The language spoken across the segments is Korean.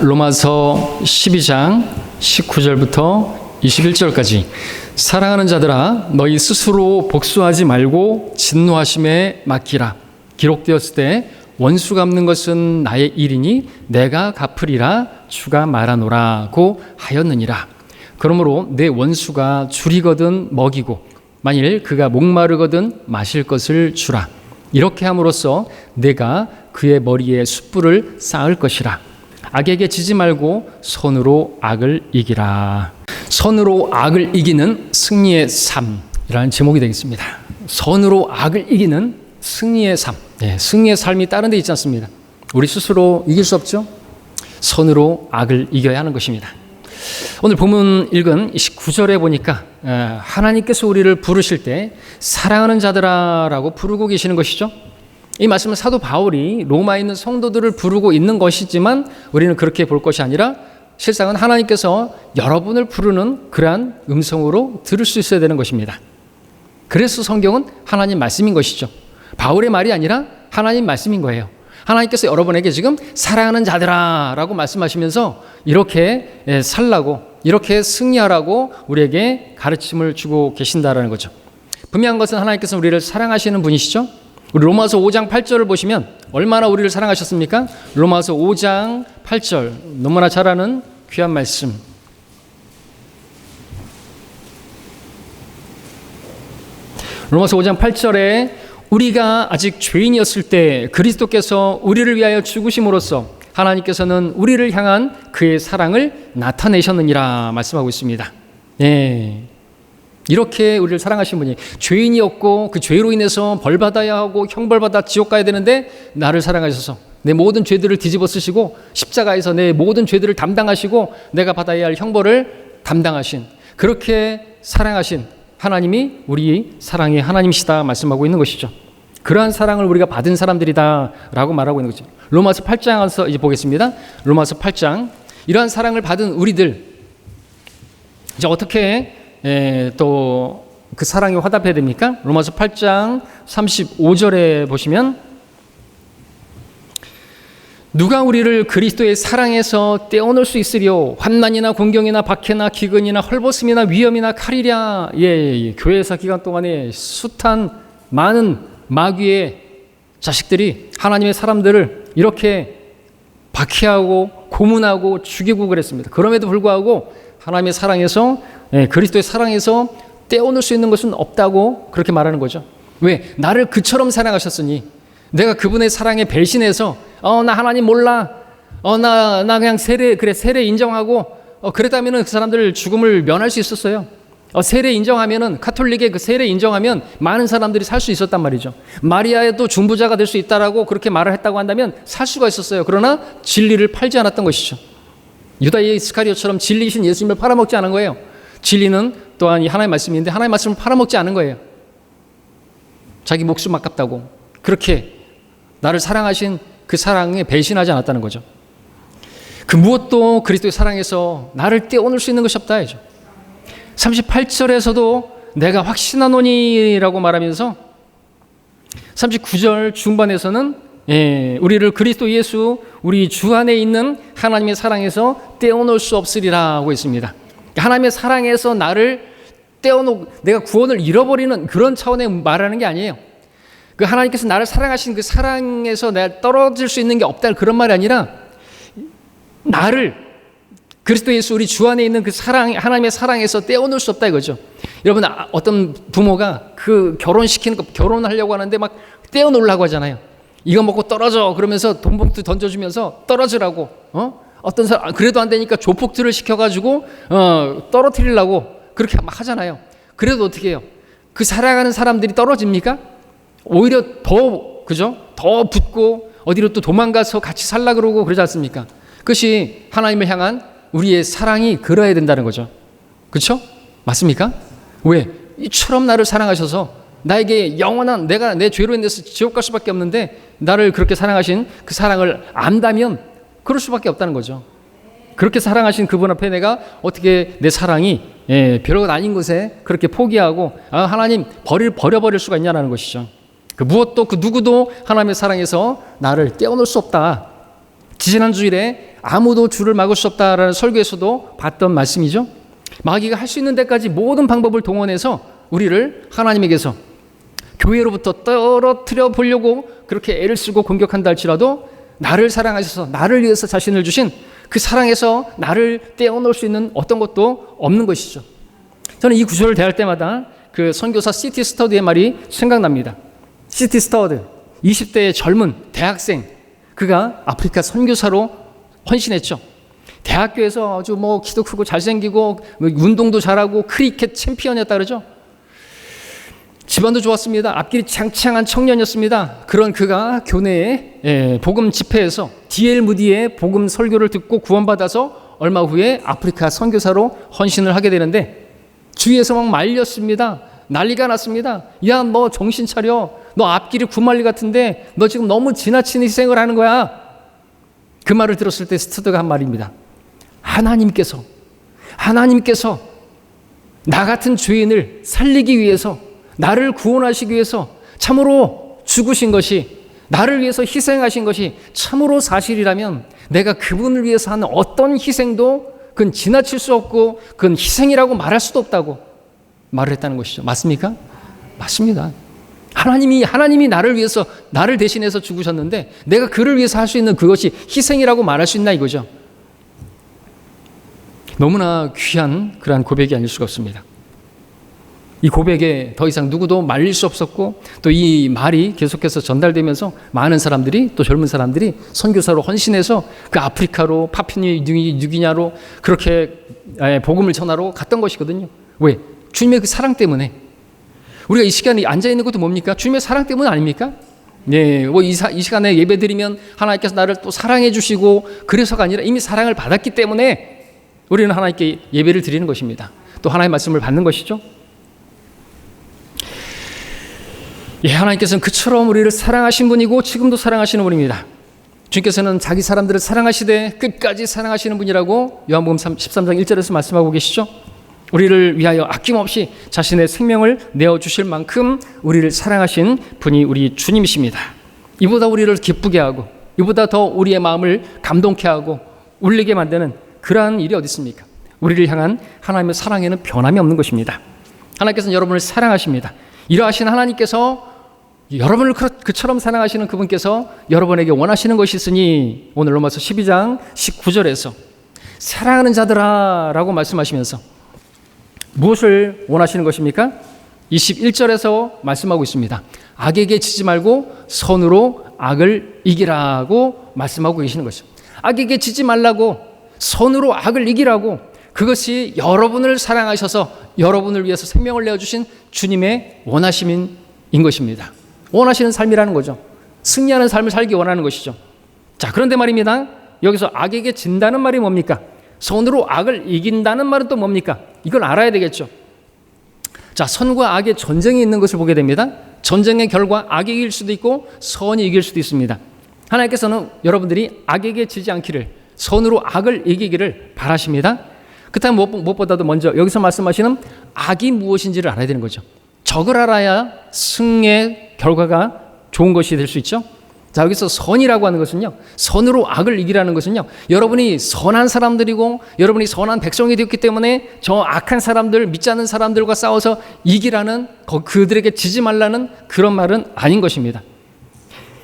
로마서 12장 19절부터 21절까지 사랑하는 자들아 너희 스스로 복수하지 말고 진노하심에 맡기라. 기록되었을 때 원수 갚는 것은 나의 일이니 내가 갚으리라 주가 말하노라고 하였느니라. 그러므로 내 원수가 줄이거든 먹이고 만일 그가 목마르거든 마실 것을 주라. 이렇게 함으로써 내가 그의 머리에 숯불을 쌓을 것이라. 악에게 지지 말고 선으로 악을 이기라. 선으로 악을 이기는 승리의 삶이라는 제목이 되겠습니다. 선으로 악을 이기는 승리의 삶. 승리의 삶이 다른 데 있지 않습니다. 우리 스스로 이길 수 없죠. 선으로 악을 이겨야 하는 것입니다. 오늘 본문 읽은 19절에 보니까 하나님께서 우리를 부르실 때 사랑하는 자들아라고 부르고 계시는 것이죠. 이 말씀은 사도 바울이 로마에 있는 성도들을 부르고 있는 것이지만 우리는 그렇게 볼 것이 아니라 실상은 하나님께서 여러분을 부르는 그러한 음성으로 들을 수 있어야 되는 것입니다. 그래서 성경은 하나님 말씀인 것이죠. 바울의 말이 아니라 하나님 말씀인 거예요. 하나님께서 여러분에게 지금 사랑하는 자들아 라고 말씀하시면서 이렇게 살라고, 이렇게 승리하라고 우리에게 가르침을 주고 계신다라는 거죠. 분명한 것은 하나님께서 우리를 사랑하시는 분이시죠. 우리 로마서 5장 8절을 보시면 얼마나 우리를 사랑하셨습니까? 로마서 5장 8절 너무나 잘 아는 귀한 말씀. 로마서 5장 8절에 우리가 아직 죄인이었을 때 그리스도께서 우리를 위하여 죽으심으로써 하나님께서는 우리를 향한 그의 사랑을 나타내셨느니라 말씀하고 있습니다. 이렇게 우리를 사랑하신 분이 죄인이었고 그 죄로 인해서 벌받아야 하고 형벌받아 지옥 가야 되는데 나를 사랑하셔서 내 모든 죄들을 뒤집어 쓰시고 십자가에서 내 모든 죄들을 담당하시고 내가 받아야 할 형벌을 담당하신, 그렇게 사랑하신 하나님이 우리 사랑의 하나님이시다 말씀하고 있는 것이죠. 그러한 사랑을 우리가 받은 사람들이다 라고 말하고 있는 거죠. 로마서 8장에서 이제 보겠습니다. 로마서 8장. 이러한 사랑을 받은 우리들 이제 어떻게 또 그 사랑에 화답해야 됩니까? 로마서 8장 35절에 보시면 누가 우리를 그리스도의 사랑에서 떼어놓을 수 있으리요? 환난이나 공경이나 박해나 기근이나 헐벗음이나 위험이나 칼이랴. 교회사 기간 동안에 숱한 많은 마귀의 자식들이 하나님의 사람들을 이렇게 박해하고 고문하고 죽이고 그랬습니다. 그럼에도 불구하고 하나님의 사랑에서, 그리스도의 사랑에서 떼어놓을 수 있는 것은 없다고 그렇게 말하는 거죠. 왜? 나를 그처럼 사랑하셨으니 내가 그분의 사랑에 배신해서 나 하나님 몰라, 나 그냥 세례 인정하고 그랬다면은 그 사람들 죽음을 면할 수 있었어요. 세례 인정하면은, 카톨릭의 그 세례 인정하면 많은 사람들이 살 수 있었단 말이죠. 마리아에도 중보자가 될 수 있다라고 그렇게 말을 했다고 한다면 살 수가 있었어요. 그러나 진리를 팔지 않았던 것이죠. 유다의 이스카리ot처럼 진리이신 예수님을 팔아먹지 않은 거예요. 진리는 또한 이 하나님의 말씀인데 하나님의 말씀을 팔아먹지 않은 거예요. 자기 목숨 아깝다고 그렇게 나를 사랑하신 그 사랑에 배신하지 않았다는 거죠. 그 무엇도 그리스도의 사랑에서 나를 떼어놓을 수 있는 것이 없다 하죠. 38절에서도 내가 확신하노니라고 말하면서 39절 중반에서는 우리를 그리스도 예수 우리 주 안에 있는 하나님의 사랑에서 떼어놓을 수 없으리라고 했습니다. 하나님의 사랑에서 나를 내가 구원을 잃어버리는 그런 차원의 말하는 게 아니에요. 그 하나님께서 나를 사랑하신 그 사랑에서 내가 떨어질 수 있는 게 없다 그런 말이 아니라 나를 그리스도 예수 우리 주 안에 있는 그 사랑, 하나님의 사랑에서 떼어놓을 수 없다 이거죠. 여러분, 어떤 부모가 그 결혼하려고 하는데 막 떼어놓으려고 하잖아요. 이거 먹고 떨어져 그러면서 돈봉투 던져주면서 떨어지라고. 어떤 사람 그래도 안 되니까 조폭들을 시켜가지고 떨어뜨리려고 그렇게 막 하잖아요. 그래도 어떻게 해요? 그 사랑하는 사람들이 떨어집니까? 오히려 더 붙고 어디로 또 도망가서 같이 살라 그러고 그러지 않습니까? 그것이 하나님을 향한 우리의 사랑이 그러해야 된다는 거죠. 그렇죠? 맞습니까? 왜? 이처럼 나를 사랑하셔서 나에게 영원한 내가 내 죄로 인해서 지옥 갈 수밖에 없는데 나를 그렇게 사랑하신 그 사랑을 안다면 그럴 수밖에 없다는 거죠. 그렇게 사랑하신 그분 앞에 내가 어떻게 내 사랑이 별것 아닌 곳에 그렇게 포기하고 하나님 버려버릴 수가 있냐라는 것이죠. 그 무엇도 그 누구도 하나님의 사랑에서 나를 떼어놓을 수 없다. 지난 주일에 아무도 주를 막을 수 없다라는 설교에서도 봤던 말씀이죠. 마귀가 할 수 있는 데까지 모든 방법을 동원해서 우리를 하나님에게서, 교회로부터 떨어뜨려 보려고 그렇게 애를 쓰고 공격한다 할지라도 나를 사랑하셔서 나를 위해서 자신을 주신 그 사랑에서 나를 떼어놓을 수 있는 어떤 것도 없는 것이죠. 저는 이 구절을 대할 때마다 그 선교사 C.T. 스터드의 말이 생각납니다. C.T. 스터드, 20대의 젊은 대학생, 그가 아프리카 선교사로 헌신했죠. 대학교에서 아주 키도 크고 잘생기고 운동도 잘하고 크리켓 챔피언이었다 그러죠. 집안도 좋았습니다. 앞길이 창창한 청년이었습니다. 그런 그가 교내에 복음 집회에서 D.L. 무디의 복음 설교를 듣고 구원받아서 얼마 후에 아프리카 선교사로 헌신을 하게 되는데, 주위에서 막 말렸습니다. 난리가 났습니다. 야, 너 정신 차려. 너 앞길이 구말리 같은데 너 지금 너무 지나친 희생을 하는 거야. 그 말을 들었을 때 스터드가 한 말입니다. 하나님께서 나 같은 죄인을 살리기 위해서, 나를 구원하시기 위해서 참으로 죽으신 것이, 나를 위해서 희생하신 것이 참으로 사실이라면 내가 그분을 위해서 하는 어떤 희생도 그건 지나칠 수 없고 그건 희생이라고 말할 수도 없다고 말을 했다는 것이죠. 맞습니까? 맞습니다. 하나님이 나를 위해서, 나를 대신해서 죽으셨는데 내가 그를 위해서 할 수 있는 그것이 희생이라고 말할 수 있나 이거죠. 너무나 귀한 그러한 고백이 아닐 수가 없습니다. 이 고백에 더 이상 누구도 말릴 수 없었고, 또 이 말이 계속해서 전달되면서 많은 사람들이, 또 젊은 사람들이 선교사로 헌신해서 그 아프리카로, 파푸아뉴기니아로 그렇게 복음을 전하러 갔던 것이거든요. 왜? 주님의 그 사랑 때문에. 우리가 이 시간에 앉아있는 것도 뭡니까? 주님의 사랑 때문 아닙니까? 네, 이 시간에 예배 드리면 하나님께서 나를 또 사랑해 주시고 그래서가 아니라 이미 사랑을 받았기 때문에 우리는 하나님께 예배를 드리는 것입니다. 또 하나님의 말씀을 받는 것이죠. 예, 하나님께서는 그처럼 우리를 사랑하신 분이고 지금도 사랑하시는 분입니다. 주님께서는 자기 사람들을 사랑하시되 끝까지 사랑하시는 분이라고 요한복음 13장 1절에서 말씀하고 계시죠. 우리를 위하여 아낌없이 자신의 생명을 내어주실 만큼 우리를 사랑하신 분이 우리 주님이십니다. 이보다 우리를 기쁘게 하고, 이보다 더 우리의 마음을 감동케 하고 울리게 만드는 그러한 일이 어디 있습니까? 우리를 향한 하나님의 사랑에는 변함이 없는 것입니다. 하나님께서는 여러분을 사랑하십니다. 이러하신 하나님께서 여러분을 그처럼 사랑하시는 그분께서 여러분에게 원하시는 것이 있으니, 오늘 로마서 12장 19절에서 사랑하는 자들아 라고 말씀하시면서 무엇을 원하시는 것입니까? 21절에서 말씀하고 있습니다. 악에게 지지 말고 선으로 악을 이기라고 말씀하고 계시는 것이죠. 악에게 지지 말라고, 선으로 악을 이기라고, 그것이 여러분을 사랑하셔서 여러분을 위해서 생명을 내어주신 주님의 원하심인 것입니다. 원하시는 삶이라는 거죠. 승리하는 삶을 살기 원하는 것이죠. 자, 그런데 말입니다. 여기서 악에게 진다는 말이 뭡니까? 선으로 악을 이긴다는 말은 또 뭡니까? 이걸 알아야 되겠죠. 자, 선과 악의 전쟁이 있는 것을 보게 됩니다. 전쟁의 결과 악이 이길 수도 있고 선이 이길 수도 있습니다. 하나님께서는 여러분들이 악에게 지지 않기를, 선으로 악을 이기기를 바라십니다. 그렇다면 무엇보다도 먼저 여기서 말씀하시는 악이 무엇인지를 알아야 되는 거죠. 적을 알아야 승리의 결과가 좋은 것이 될 수 있죠. 자, 여기서 선이라고 하는 것은요, 선으로 악을 이기라는 것은요, 여러분이 선한 사람들이고 여러분이 선한 백성이 되었기 때문에 저 악한 사람들, 믿지 않는 사람들과 싸워서 이기라는, 그들에게 지지 말라는 그런 말은 아닌 것입니다.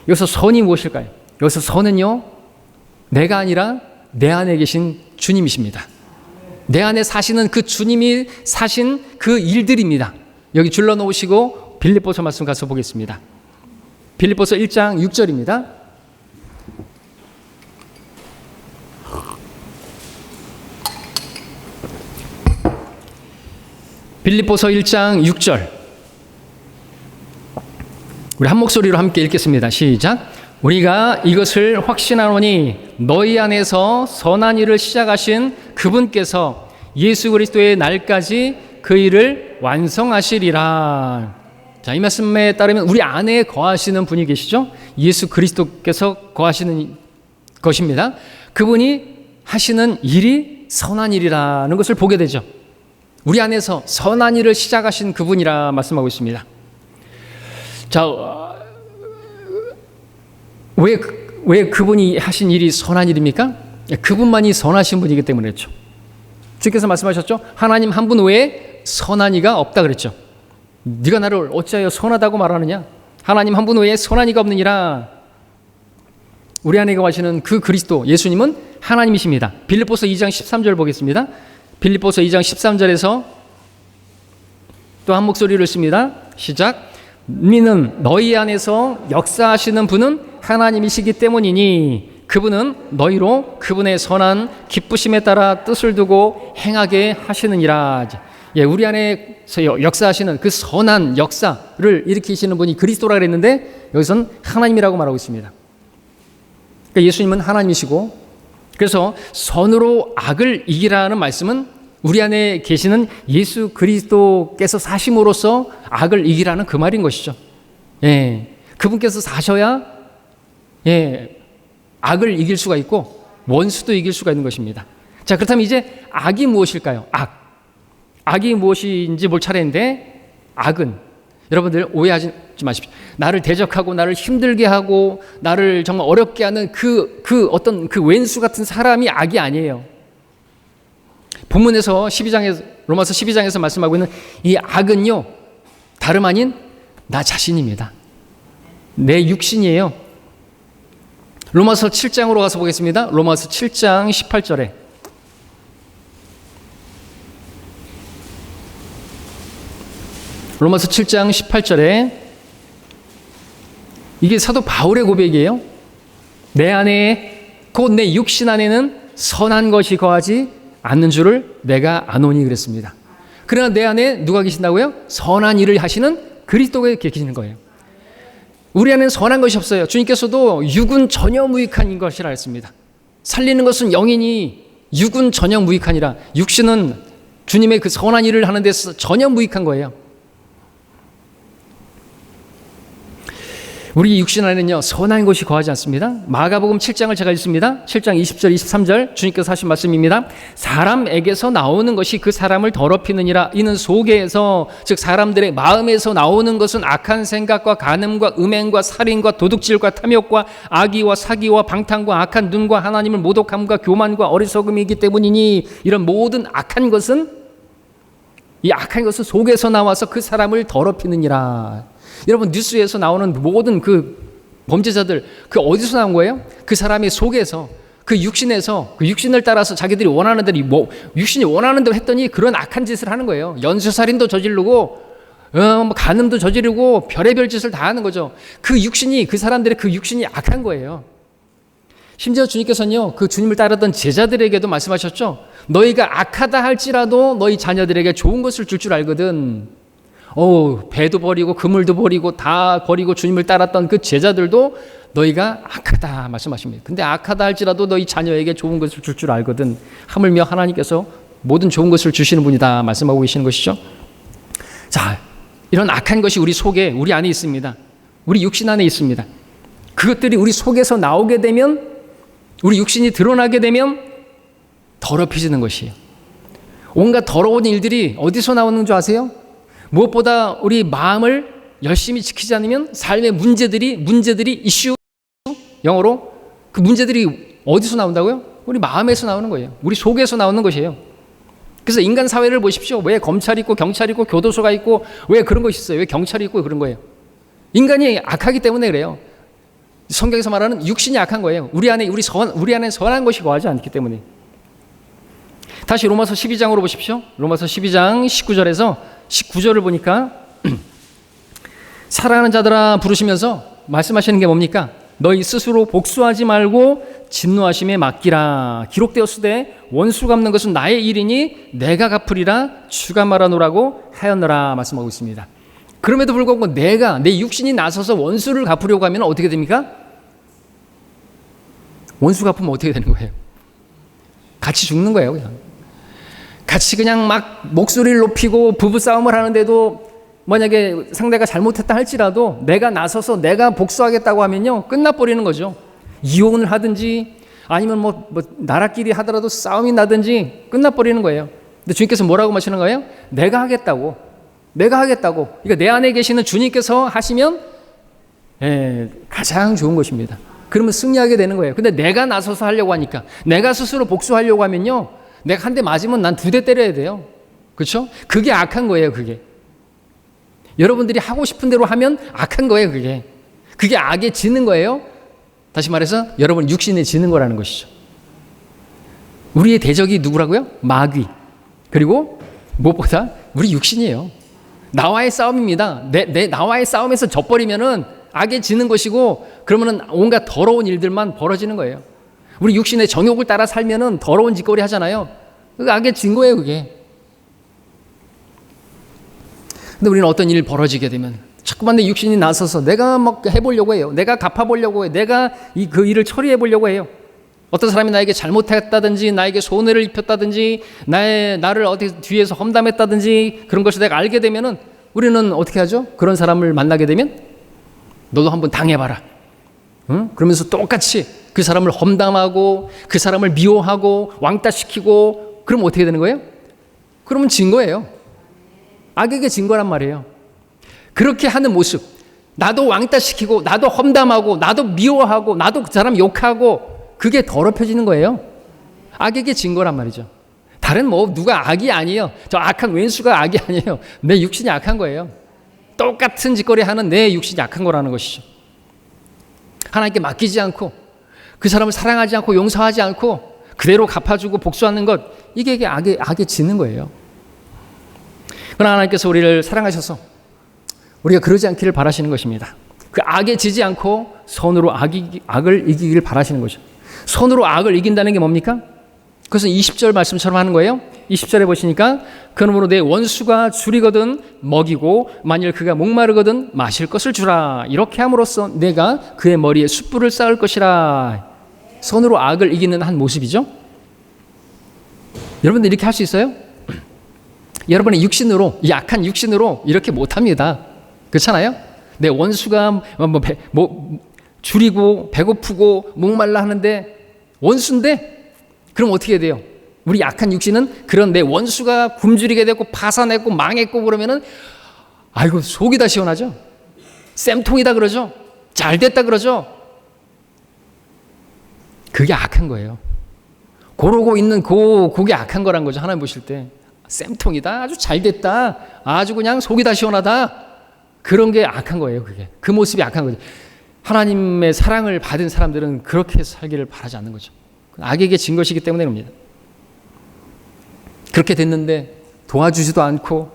여기서 선이 무엇일까요? 여기서 선은요, 내가 아니라 내 안에 계신 주님이십니다. 내 안에 사시는 그 주님이 사신 그 일들입니다. 여기 줄러 놓으시고 빌립보서 말씀 가서 보겠습니다. 빌립보서 1장 6절입니다. 빌립보서 1장 6절. 우리 한 목소리로 함께 읽겠습니다. 시작. 우리가 이것을 확신하노니 너희 안에서 선한 일을 시작하신 그분께서 예수 그리스도의 날까지 그 일을 완성하시리라. 자, 이 말씀에 따르면 우리 안에 거하시는 분이 계시죠. 예수 그리스도께서 거하시는 것입니다. 그분이 하시는 일이 선한 일이라는 것을 보게 되죠. 우리 안에서 선한 일을 시작하신 그분이라 말씀하고 있습니다. 자, 왜 그분이 하신 일이 선한 일입니까? 그분만이 선하신 분이기 때문에 그렇죠. 주께서 말씀하셨죠. 하나님 한 분 외에 선한 이가 없다 그랬죠. 네가 나를 어찌하여 선하다고 말하느냐? 하나님 한 분 외에 선한 이가 없느니라. 우리 안에 거하시는 그 그리스도 예수님은 하나님이십니다. 빌립보서 2장 13절 보겠습니다. 빌립보서 2장 13절에서 또 한 목소리를 읽습니다. 시작. 믿는 너희 안에서 역사하시는 분은 하나님이시기 때문이니 그분은 너희로 그분의 선한 기쁘심에 따라 뜻을 두고 행하게 하시느니라. 우리 안에서 역사하시는 그 선한 역사를 일으키시는 분이 그리스도라 그랬는데 여기서는 하나님이라고 말하고 있습니다. 그러니까 예수님은 하나님이시고, 그래서 선으로 악을 이기라는 말씀은 우리 안에 계시는 예수 그리스도께서 사심으로써 악을 이기라는 그 말인 것이죠. 그분께서 사셔야 악을 이길 수가 있고 원수도 이길 수가 있는 것입니다. 자, 그렇다면 이제 악이 무엇일까요? 악이 무엇인지 볼 차례인데, 악은 여러분들 오해하지 마십시오. 나를 대적하고 나를 힘들게 하고 나를 정말 어렵게 하는 그 어떤 그 왼수 같은 사람이 악이 아니에요. 본문에서 로마서 12장에서 말씀하고 있는 이 악은요, 다름 아닌 나 자신입니다. 내 육신이에요. 로마서 7장으로 가서 보겠습니다. 로마서 7장 18절에 로마서 7장 18절에 이게 사도 바울의 고백이에요. 내 안에 곧 내 육신 안에는 선한 것이 거하지 않는 줄을 내가 아노니 그랬습니다. 그러나 내 안에 누가 계신다고요? 선한 일을 하시는 그리스도가 계시는 거예요. 우리 안에는 선한 것이 없어요. 주님께서도 육은 전혀 무익한 것이라 했습니다. 살리는 것은 영이니 육은 전혀 무익하니라. 육신은 주님의 그 선한 일을 하는 데서 전혀 무익한 거예요. 우리 육신 안에는요, 선한 것이 거하지 않습니다. 마가복음 7장을 제가 읽습니다. 7장 20절 23절 주님께서 하신 말씀입니다. 사람에게서 나오는 것이 그 사람을 더럽히느니라. 이는 속에서, 즉 사람들의 마음에서 나오는 것은 악한 생각과 간음과 음행과 살인과 도둑질과 탐욕과 악의와 사기와 방탕과 악한 눈과 하나님을 모독함과 교만과 어리석음이기 때문이니, 이런 모든 악한 것은, 이 악한 것은 속에서 나와서 그 사람을 더럽히느니라. 여러분, 뉴스에서 나오는 모든 그 범죄자들, 그 어디서 나온 거예요? 그 사람의 속에서, 그 육신에서, 그 육신을 따라서 자기들이 원하는 대로, 육신이 원하는 대로 했더니 그런 악한 짓을 하는 거예요. 연쇄살인도 저지르고, 간음도 저지르고, 별의별 짓을 다 하는 거죠. 그 육신이, 그 사람들의 그 육신이 악한 거예요. 심지어 주님께서는요, 그 주님을 따르던 제자들에게도 말씀하셨죠. 너희가 악하다 할지라도 너희 자녀들에게 좋은 것을 줄 알거든. 배도 버리고 그물도 버리고 다 버리고 주님을 따랐던 그 제자들도 너희가 악하다 말씀하십니다. 근데 악하다 할지라도 너희 자녀에게 좋은 것을 줄 알거든. 하물며 하나님께서 모든 좋은 것을 주시는 분이다 말씀하고 계시는 것이죠. 자, 이런 악한 것이 우리 속에, 우리 안에 있습니다. 우리 육신 안에 있습니다. 그것들이 우리 속에서 나오게 되면, 우리 육신이 드러나게 되면 더럽혀지는 것이에요. 온갖 더러운 일들이 어디서 나오는 줄 아세요? 무엇보다 우리 마음을 열심히 지키지 않으면 삶의 문제들이 이슈, 영어로 그 문제들이 어디서 나온다고요? 우리 마음에서 나오는 거예요. 우리 속에서 나오는 것이에요. 그래서 인간 사회를 보십시오. 왜 검찰이 있고 경찰이 있고 교도소가 있고 왜 그런 것이 있어요? 왜 경찰이 있고 그런 거예요? 인간이 악하기 때문에 그래요. 성경에서 말하는 육신이 악한 거예요. 우리 안에 선한 것이 거하지 않기 때문에. 다시 로마서 12장으로 보십시오. 로마서 12장 19절을 보니까 사랑하는 자들아 부르시면서 말씀하시는 게 뭡니까? 너희 스스로 복수하지 말고 진노하심에 맡기라. 기록되었으되 원수 갚는 것은 나의 일이니 내가 갚으리라 주가 말하노라고 하였노라 말씀하고 있습니다. 그럼에도 불구하고 내 육신이 나서서 원수를 갚으려고 하면 어떻게 됩니까? 원수 갚으면 어떻게 되는 거예요? 같이 죽는 거예요. 같이 그냥 막 목소리를 높이고 부부싸움을 하는데도 만약에 상대가 잘못했다 할지라도 내가 나서서 내가 복수하겠다고 하면요, 끝나버리는 거죠. 이혼을 하든지 아니면 뭐 나라끼리 하더라도 싸움이 나든지 끝나버리는 거예요. 근데 주님께서 뭐라고 하시는 거예요? 내가 하겠다고. 그러니까 내 안에 계시는 주님께서 하시면 가장 좋은 것입니다. 그러면 승리하게 되는 거예요. 근데 내가 나서서 하려고 하니까, 내가 스스로 복수하려고 하면요, 내가 한 대 맞으면 난 2대 때려야 돼요. 그렇죠? 그게 악한 거예요. 그게 여러분들이 하고 싶은 대로 하면 악한 거예요. 그게 악에 지는 거예요. 다시 말해서 여러분 육신에 지는 거라는 것이죠. 우리의 대적이 누구라고요? 마귀. 그리고 무엇보다 우리 육신이에요. 나와의 싸움입니다. 나와의 싸움에서 져버리면은 악에 지는 것이고, 그러면은 온갖 더러운 일들만 벌어지는 거예요. 우리 육신의 정욕을 따라 살면은 더러운 짓거리 하잖아요. 그 악에 진 거예요, 그게. 근데 우리는 어떤 일이 벌어지게 되면 자꾸만 내 육신이 나서서 내가 막 해보려고 해요. 내가 갚아보려고 해요. 내가 그 일을 처리해보려고 해요. 어떤 사람이 나에게 잘못했다든지, 나에게 손해를 입혔다든지, 나를 어디 뒤에서 험담했다든지, 그런 것을 내가 알게 되면은 우리는 어떻게 하죠? 그런 사람을 만나게 되면 너도 한번 당해봐라. 응? 그러면서 똑같이 그 사람을 험담하고 그 사람을 미워하고 왕따시키고, 그럼 어떻게 되는 거예요? 그러면 진 거예요. 악에게 진 거란 말이에요. 그렇게 하는 모습, 나도 왕따시키고 나도 험담하고 나도 미워하고 나도 그 사람 욕하고, 그게 더럽혀지는 거예요. 악에게 진 거란 말이죠. 다른 누가 악이 아니에요. 저 악한 왼수가 악이 아니에요. 내 육신이 악한 거예요. 똑같은 짓거리 하는 내 육신이 악한 거라는 것이죠. 하나님께 맡기지 않고 그 사람을 사랑하지 않고 용서하지 않고 그대로 갚아주고 복수하는 것, 이게 악에 지는 거예요. 그러나 하나님께서 우리를 사랑하셔서 우리가 그러지 않기를 바라시는 것입니다. 그 악에 지지 않고 선으로 악을 이기길 바라시는 거죠. 선으로 악을 이긴다는 게 뭡니까? 그것은 20절 말씀처럼 하는 거예요. 20절에 보시니까, 그러므로 내 원수가 줄이거든 먹이고 만일 그가 목마르거든 마실 것을 주라. 이렇게 함으로써 내가 그의 머리에 숯불을 쌓을 것이라. 선으로 악을 이기는 한 모습이죠. 여러분들 이렇게 할 수 있어요? 여러분의 육신으로, 약한 육신으로 이렇게 못합니다. 그렇잖아요? 내 원수가 줄이고 배고프고 목말라 하는데, 원수인데 그럼 어떻게 돼요? 우리 약한 육신은 그런 내 원수가 굶주리게 되고 파산했고 망했고 그러면은 아이고 속이 다 시원하죠. 쌤통이다 그러죠. 잘 됐다 그러죠. 그게 악한 거예요. 고르고 있는 그게 악한 거란 거죠. 하나님 보실 때 쌤통이다, 아주 잘 됐다, 아주 그냥 속이 다 시원하다, 그런 게 악한 거예요. 그게 그 모습이 악한 거죠. 하나님의 사랑을 받은 사람들은 그렇게 살기를 바라지 않는 거죠. 악에게 진 것이기 때문에 그럽니다. 그렇게 됐는데 도와주지도 않고,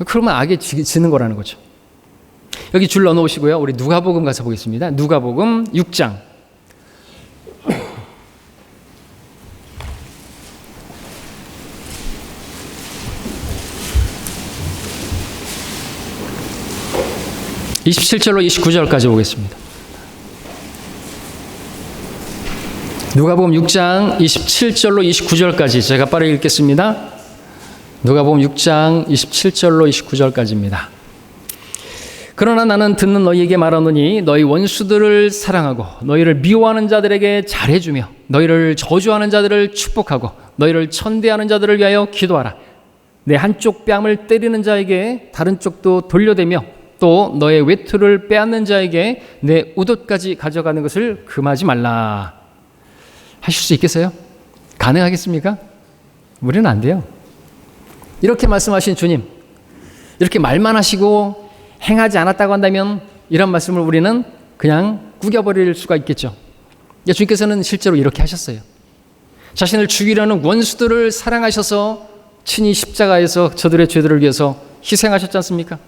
그러면 악에 지는 거라는 거죠. 여기 줄 넣어놓으시고요. 우리 누가복음 가서 보겠습니다. 누가복음 6장. (27절로 29절까지) 보겠습니다. 누가복음 6장 27절로 29절까지 제가 빠르게 읽겠습니다. 누가복음 6장 27절로 29절까지입니다. 그러나 나는 듣는 너희에게 말하노니 너희 원수들을 사랑하고 너희를 미워하는 자들에게 잘해주며 너희를 저주하는 자들을 축복하고 너희를 천대하는 자들을 위하여 기도하라. 내 한쪽 뺨을 때리는 자에게 다른 쪽도 돌려대며 또 너의 외투를 빼앗는 자에게 내 웃옷까지 가져가는 것을 금하지 말라. 하실 수 있겠어요? 가능하겠습니까? 우리는 안 돼요. 이렇게 말씀하신 주님, 이렇게 말만 하시고 행하지 않았다고 한다면 이런 말씀을 우리는 그냥 구겨버릴 수가 있겠죠. 주님께서는 실제로 이렇게 하셨어요. 자신을 죽이려는 원수들을 사랑하셔서 친히 십자가에서 저들의 죄들을 위해서 희생하셨지 않습니까?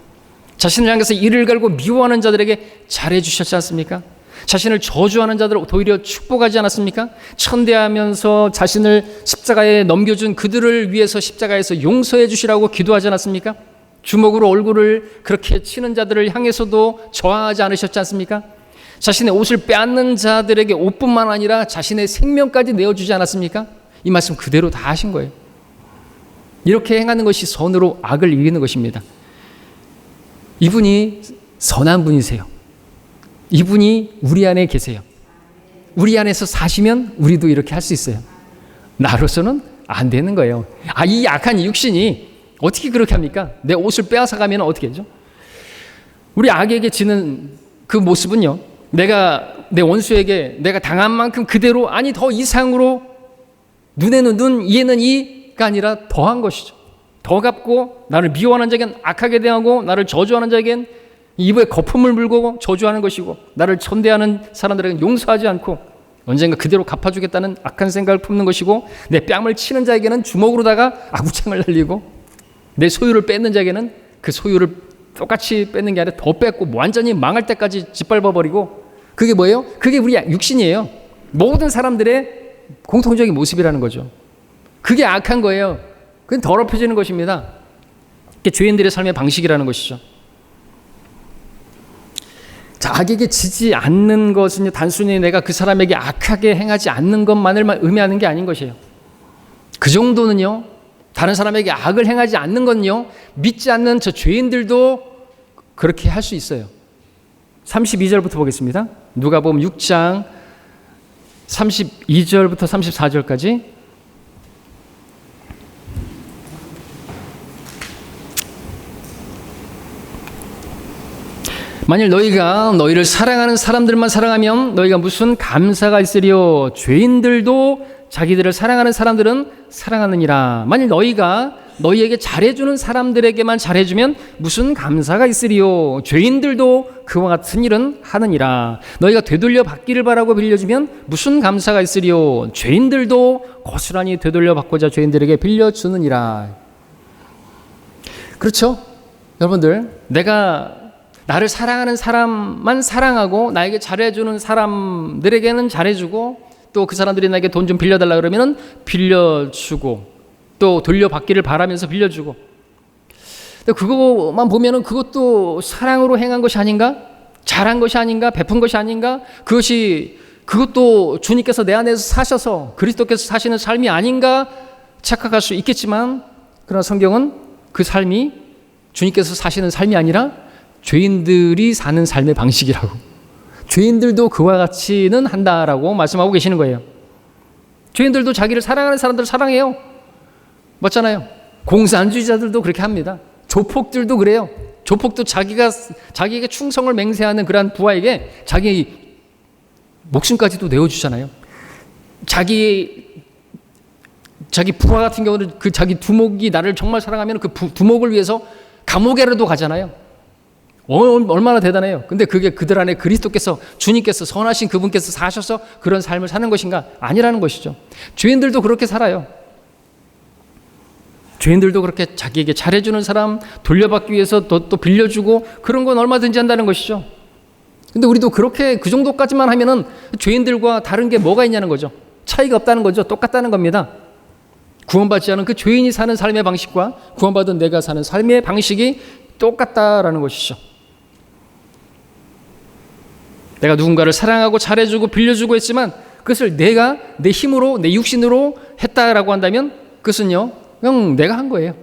자신을 향해서 이를 갈고 미워하는 자들에게 잘해주셨지 않습니까? 자신을 저주하는 자들을 도리어 축복하지 않았습니까? 천대하면서 자신을 십자가에 넘겨준 그들을 위해서 십자가에서 용서해 주시라고 기도하지 않았습니까? 주먹으로 얼굴을 그렇게 치는 자들을 향해서도 저항하지 않으셨지 않습니까? 자신의 옷을 빼앗는 자들에게 옷뿐만 아니라 자신의 생명까지 내어주지 않았습니까? 이 말씀 그대로 다 하신 거예요. 이렇게 행하는 것이 선으로 악을 이기는 것입니다. 이분이 선한 분이세요. 이분이 우리 안에 계세요. 우리 안에서 사시면 우리도 이렇게 할 수 있어요. 나로서는 안 되는 거예요. 이 약한 육신이 어떻게 그렇게 합니까? 내 옷을 빼앗아 가면 어떻게 하죠? 우리 악에게 지는 그 모습은요, 내가 내 원수에게 내가 당한 만큼 그대로, 아니 더 이상으로, 눈에는 눈, 이에는 이가 아니라 더한 것이죠. 더 갚고 나를 미워하는 자에겐 악하게 대하고 나를 저주하는 자에겐 입에 거품을 물고 저주하는 것이고 나를 천대하는 사람들에겐 용서하지 않고 언젠가 그대로 갚아주겠다는 악한 생각을 품는 것이고, 내 뺨을 치는 자에게는 주먹으로다가 아구창을 날리고, 내 소유를 뺏는 자에게는 그 소유를 똑같이 뺏는 게 아니라 더 뺏고 완전히 망할 때까지 짓밟아버리고, 그게 뭐예요? 그게 우리 육신이에요. 모든 사람들의 공통적인 모습이라는 거죠. 그게 악한 거예요. 그건 더럽혀지는 것입니다. 그게 죄인들의 삶의 방식이라는 것이죠. 자기에게 지지 않는 것은 단순히 내가 그 사람에게 악하게 행하지 않는 것만을 의미하는 게 아닌 것이에요. 그 정도는요, 다른 사람에게 악을 행하지 않는 건요, 믿지 않는 저 죄인들도 그렇게 할 수 있어요. 32절부터 보겠습니다. 누가복음 6장 32절부터 34절까지. 만일 너희가 너희를 사랑하는 사람들만 사랑하면 너희가 무슨 감사가 있으리요. 죄인들도 자기들을 사랑하는 사람들은 사랑하느니라. 만일 너희가 너희에게 잘해주는 사람들에게만 잘해주면 무슨 감사가 있으리요. 죄인들도 그와 같은 일은 하느니라. 너희가 되돌려 받기를 바라고 빌려주면 무슨 감사가 있으리요. 죄인들도 고스란히 되돌려 받고자 죄인들에게 빌려주느니라. 그렇죠? 여러분들, 내가 나를 사랑하는 사람만 사랑하고 나에게 잘해주는 사람들에게는 잘해주고, 또 그 사람들이 나에게 돈 좀 빌려달라 그러면 빌려주고, 또 돌려받기를 바라면서 빌려주고, 그거만 보면은 그것도 사랑으로 행한 것이 아닌가? 잘한 것이 아닌가? 베푼 것이 아닌가? 그것도 주님께서 내 안에서 사셔서 그리스도께서 사시는 삶이 아닌가 착각할 수 있겠지만, 그러나 성경은 그 삶이 주님께서 사시는 삶이 아니라 죄인들이 사는 삶의 방식이라고, 죄인들도 그와 같이는 한다라고 말씀하고 계시는 거예요. 죄인들도 자기를 사랑하는 사람들을 사랑해요. 맞잖아요. 공산주의자들도 그렇게 합니다. 조폭들도 그래요. 조폭도 자기에게 충성을 맹세하는 그러한 부하에게 자기 목숨까지도 내어주잖아요. 자기 부하 같은 경우는 그 자기 두목이 나를 정말 사랑하면 그 두목을 위해서 감옥에라도 가잖아요. 얼마나 대단해요. 근데 그게 그들 안에 그리스도께서, 주님께서, 선하신 그분께서 사셔서 그런 삶을 사는 것인가? 아니라는 것이죠. 죄인들도 그렇게 살아요. 죄인들도 그렇게 자기에게 잘해주는 사람 돌려받기 위해서 또 빌려주고, 그런 건 얼마든지 한다는 것이죠. 근데 우리도 그렇게 그 정도까지만 하면은 죄인들과 다른 게 뭐가 있냐는 거죠. 차이가 없다는 거죠. 똑같다는 겁니다. 구원받지 않은 그 죄인이 사는 삶의 방식과 구원받은 내가 사는 삶의 방식이 똑같다라는 것이죠. 내가 누군가를 사랑하고 잘해주고 빌려주고 했지만 그것을 내가 내 힘으로, 내 육신으로 했다라고 한다면 그것은요, 그냥 내가 한 거예요.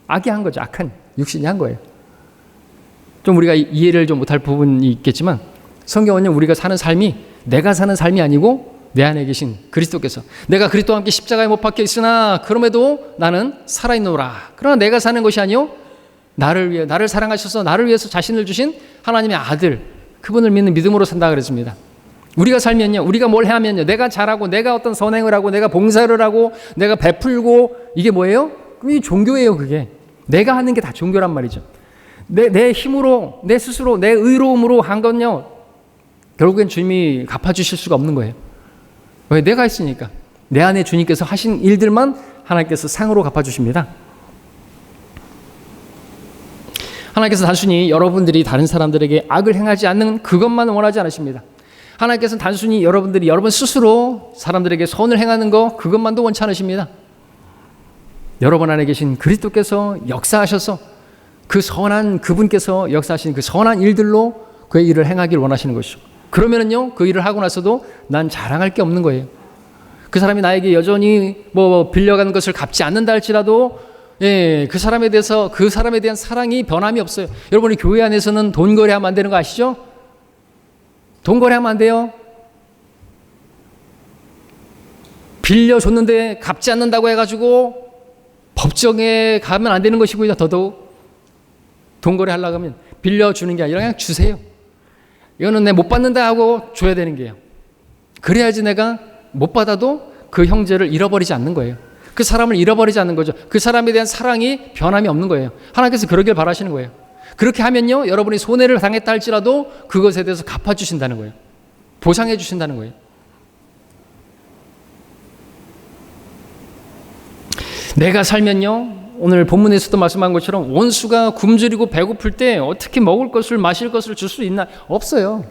악이 한 거죠. 악한 육신이 한 거예요. 좀 우리가 이해를 좀 못할 부분이 있겠지만 성경은요, 우리가 사는 삶이 내가 사는 삶이 아니고 내 안에 계신 그리스도께서, 내가 그리스도와 함께 십자가에 못 박혀 있으나 그럼에도 나는 살아있노라. 그러나 내가 사는 것이 아니요, 나를 사랑하셔서 나를 위해서 자신을 주신 하나님의 아들, 그분을 믿는 믿음으로 산다 그랬습니다. 우리가 살면요, 우리가 뭘 하면요, 내가 잘하고 내가 어떤 선행을 하고 내가 봉사를 하고 내가 베풀고, 이게 뭐예요? 이 종교예요. 그게 내가 하는 게 다 종교란 말이죠. 내 힘으로, 내 스스로, 내 의로움으로 한 건요, 결국엔 주님이 갚아주실 수가 없는 거예요. 왜? 내가 했으니까. 내 안에 주님께서 하신 일들만 하나님께서 상으로 갚아주십니다. 하나님께서 단순히 여러분들이 다른 사람들에게 악을 행하지 않는 그것만 원하지 않으십니다. 하나님께서는 단순히 여러분들이 여러분 스스로 사람들에게 선을 행하는 거, 그것만도 원치 않으십니다. 여러분 안에 계신 그리스도께서 역사하셔서 그 선한 그분께서 역사하신 그 선한 일들로 그의 일을 행하길 원하시는 것이죠. 그러면은요, 그 일을 하고 나서도 난 자랑할 게 없는 거예요. 그 사람이 나에게 여전히 빌려간 것을 갚지 않는다 할지라도, 그 사람에 대한 사랑이 변함이 없어요. 여러분이 교회 안에서는 돈 거래하면 안 되는 거 아시죠? 돈 거래하면 안 돼요. 빌려줬는데 갚지 않는다고 해가지고 법정에 가면 안 되는 것이고요. 더더욱 돈 거래하려고 하면 빌려주는 게 아니라 그냥 주세요. 이거는 내 못 받는다 하고 줘야 되는 게요. 그래야지 내가 못 받아도 그 형제를 잃어버리지 않는 거예요. 그 사람을 잃어버리지 않는 거죠. 그 사람에 대한 사랑이 변함이 없는 거예요. 하나님께서 그러길 바라시는 거예요. 그렇게 하면요, 여러분이 손해를 당했다 할지라도 그것에 대해서 갚아주신다는 거예요. 보상해 주신다는 거예요. 내가 살면요, 오늘 본문에서도 말씀한 것처럼 원수가 굶주리고 배고플 때 어떻게 먹을 것을 마실 것을 줄 수 있나? 없어요.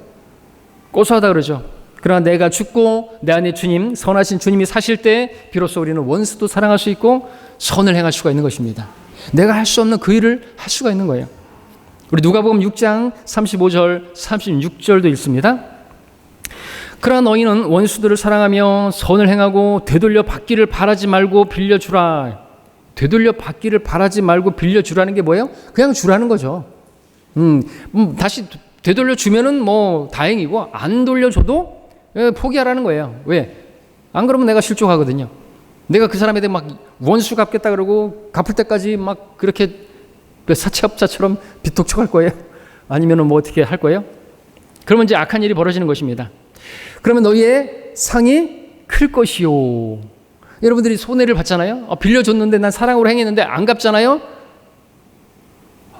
고소하다 그러죠. 그러나 내가 죽고 내 안에 주님, 선하신 주님이 사실 때 비로소 우리는 원수도 사랑할 수 있고 선을 행할 수가 있는 것입니다. 내가 할 수 없는 그 일을 할 수가 있는 거예요. 우리 누가복음 6장 35절 36절도 읽습니다. 그러나 너희는 원수들을 사랑하며 선을 행하고 되돌려 받기를 바라지 말고 빌려주라. 되돌려 받기를 바라지 말고 빌려주라는 게 뭐예요? 그냥 주라는 거죠. 다시 되돌려 주면은 뭐 다행이고 안 돌려줘도 포기하라는 거예요. 왜? 안 그러면 내가 실족하거든요. 내가 그 사람에 대해 막 원수 갚겠다 그러고 갚을 때까지 막 그렇게 사채업자처럼 빚독촉할 거예요? 아니면은 뭐 어떻게 할 거예요? 그러면 이제 악한 일이 벌어지는 것입니다. 그러면 너희의 상이 클 것이요. 여러분들이 손해를 받잖아요. 빌려줬는데 난 사랑으로 행했는데 안 갚잖아요.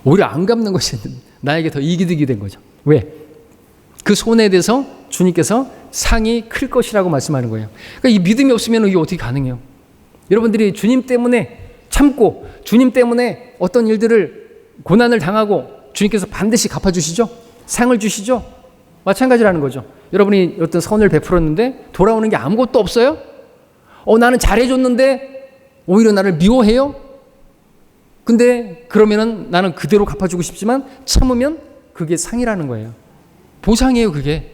오히려 안 갚는 것이 나에게 더 이기득이 된 거죠. 왜? 그 손해에 대해서 주님께서 상이 클 것이라고 말씀하는 거예요. 그러니까 이 믿음이 없으면 이게 어떻게 가능해요? 여러분들이 주님 때문에 참고 주님 때문에 어떤 일들을 고난을 당하고 주님께서 반드시 갚아주시죠? 상을 주시죠? 마찬가지라는 거죠. 여러분이 어떤 선을 베풀었는데 돌아오는 게 아무것도 없어요? 나는 잘해줬는데 오히려 나를 미워해요? 근데 그러면은 나는 그대로 갚아주고 싶지만 참으면 그게 상이라는 거예요. 보상이에요, 그게.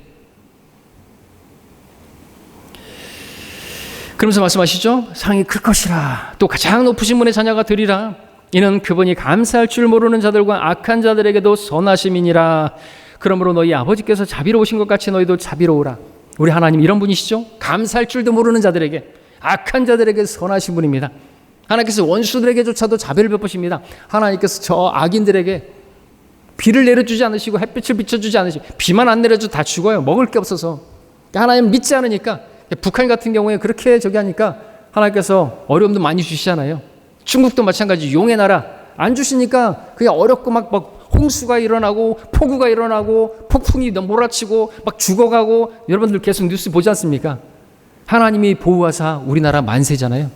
그러면서 말씀하시죠? 상이 클 것이라. 또 가장 높으신 분의 자녀가 되리라. 이는 그분이 감사할 줄 모르는 자들과 악한 자들에게도 선하심이니라. 그러므로 너희 아버지께서 자비로우신 것 같이 너희도 자비로우라. 우리 하나님 이런 분이시죠? 감사할 줄도 모르는 자들에게, 악한 자들에게 선하신 분입니다. 하나님께서 원수들에게조차도 자비를 베푸십니다. 하나님께서 저 악인들에게 비를 내려주지 않으시고 햇빛을 비춰주지 않으시고 비만 안 내려줘도 다 죽어요. 먹을 게 없어서. 하나님 믿지 않으니까. 북한 같은 경우에 그렇게 저기 하니까 하나님께서 어려움도 많이 주시잖아요. 중국도 마찬가지. 용의 나라 안 주시니까 그냥 어렵고 막 홍수가 일어나고 폭우가 일어나고 폭풍이 몰아치고 막 죽어가고, 여러분들 계속 뉴스 보지 않습니까? 하나님이 보호하사 우리나라 만세잖아요.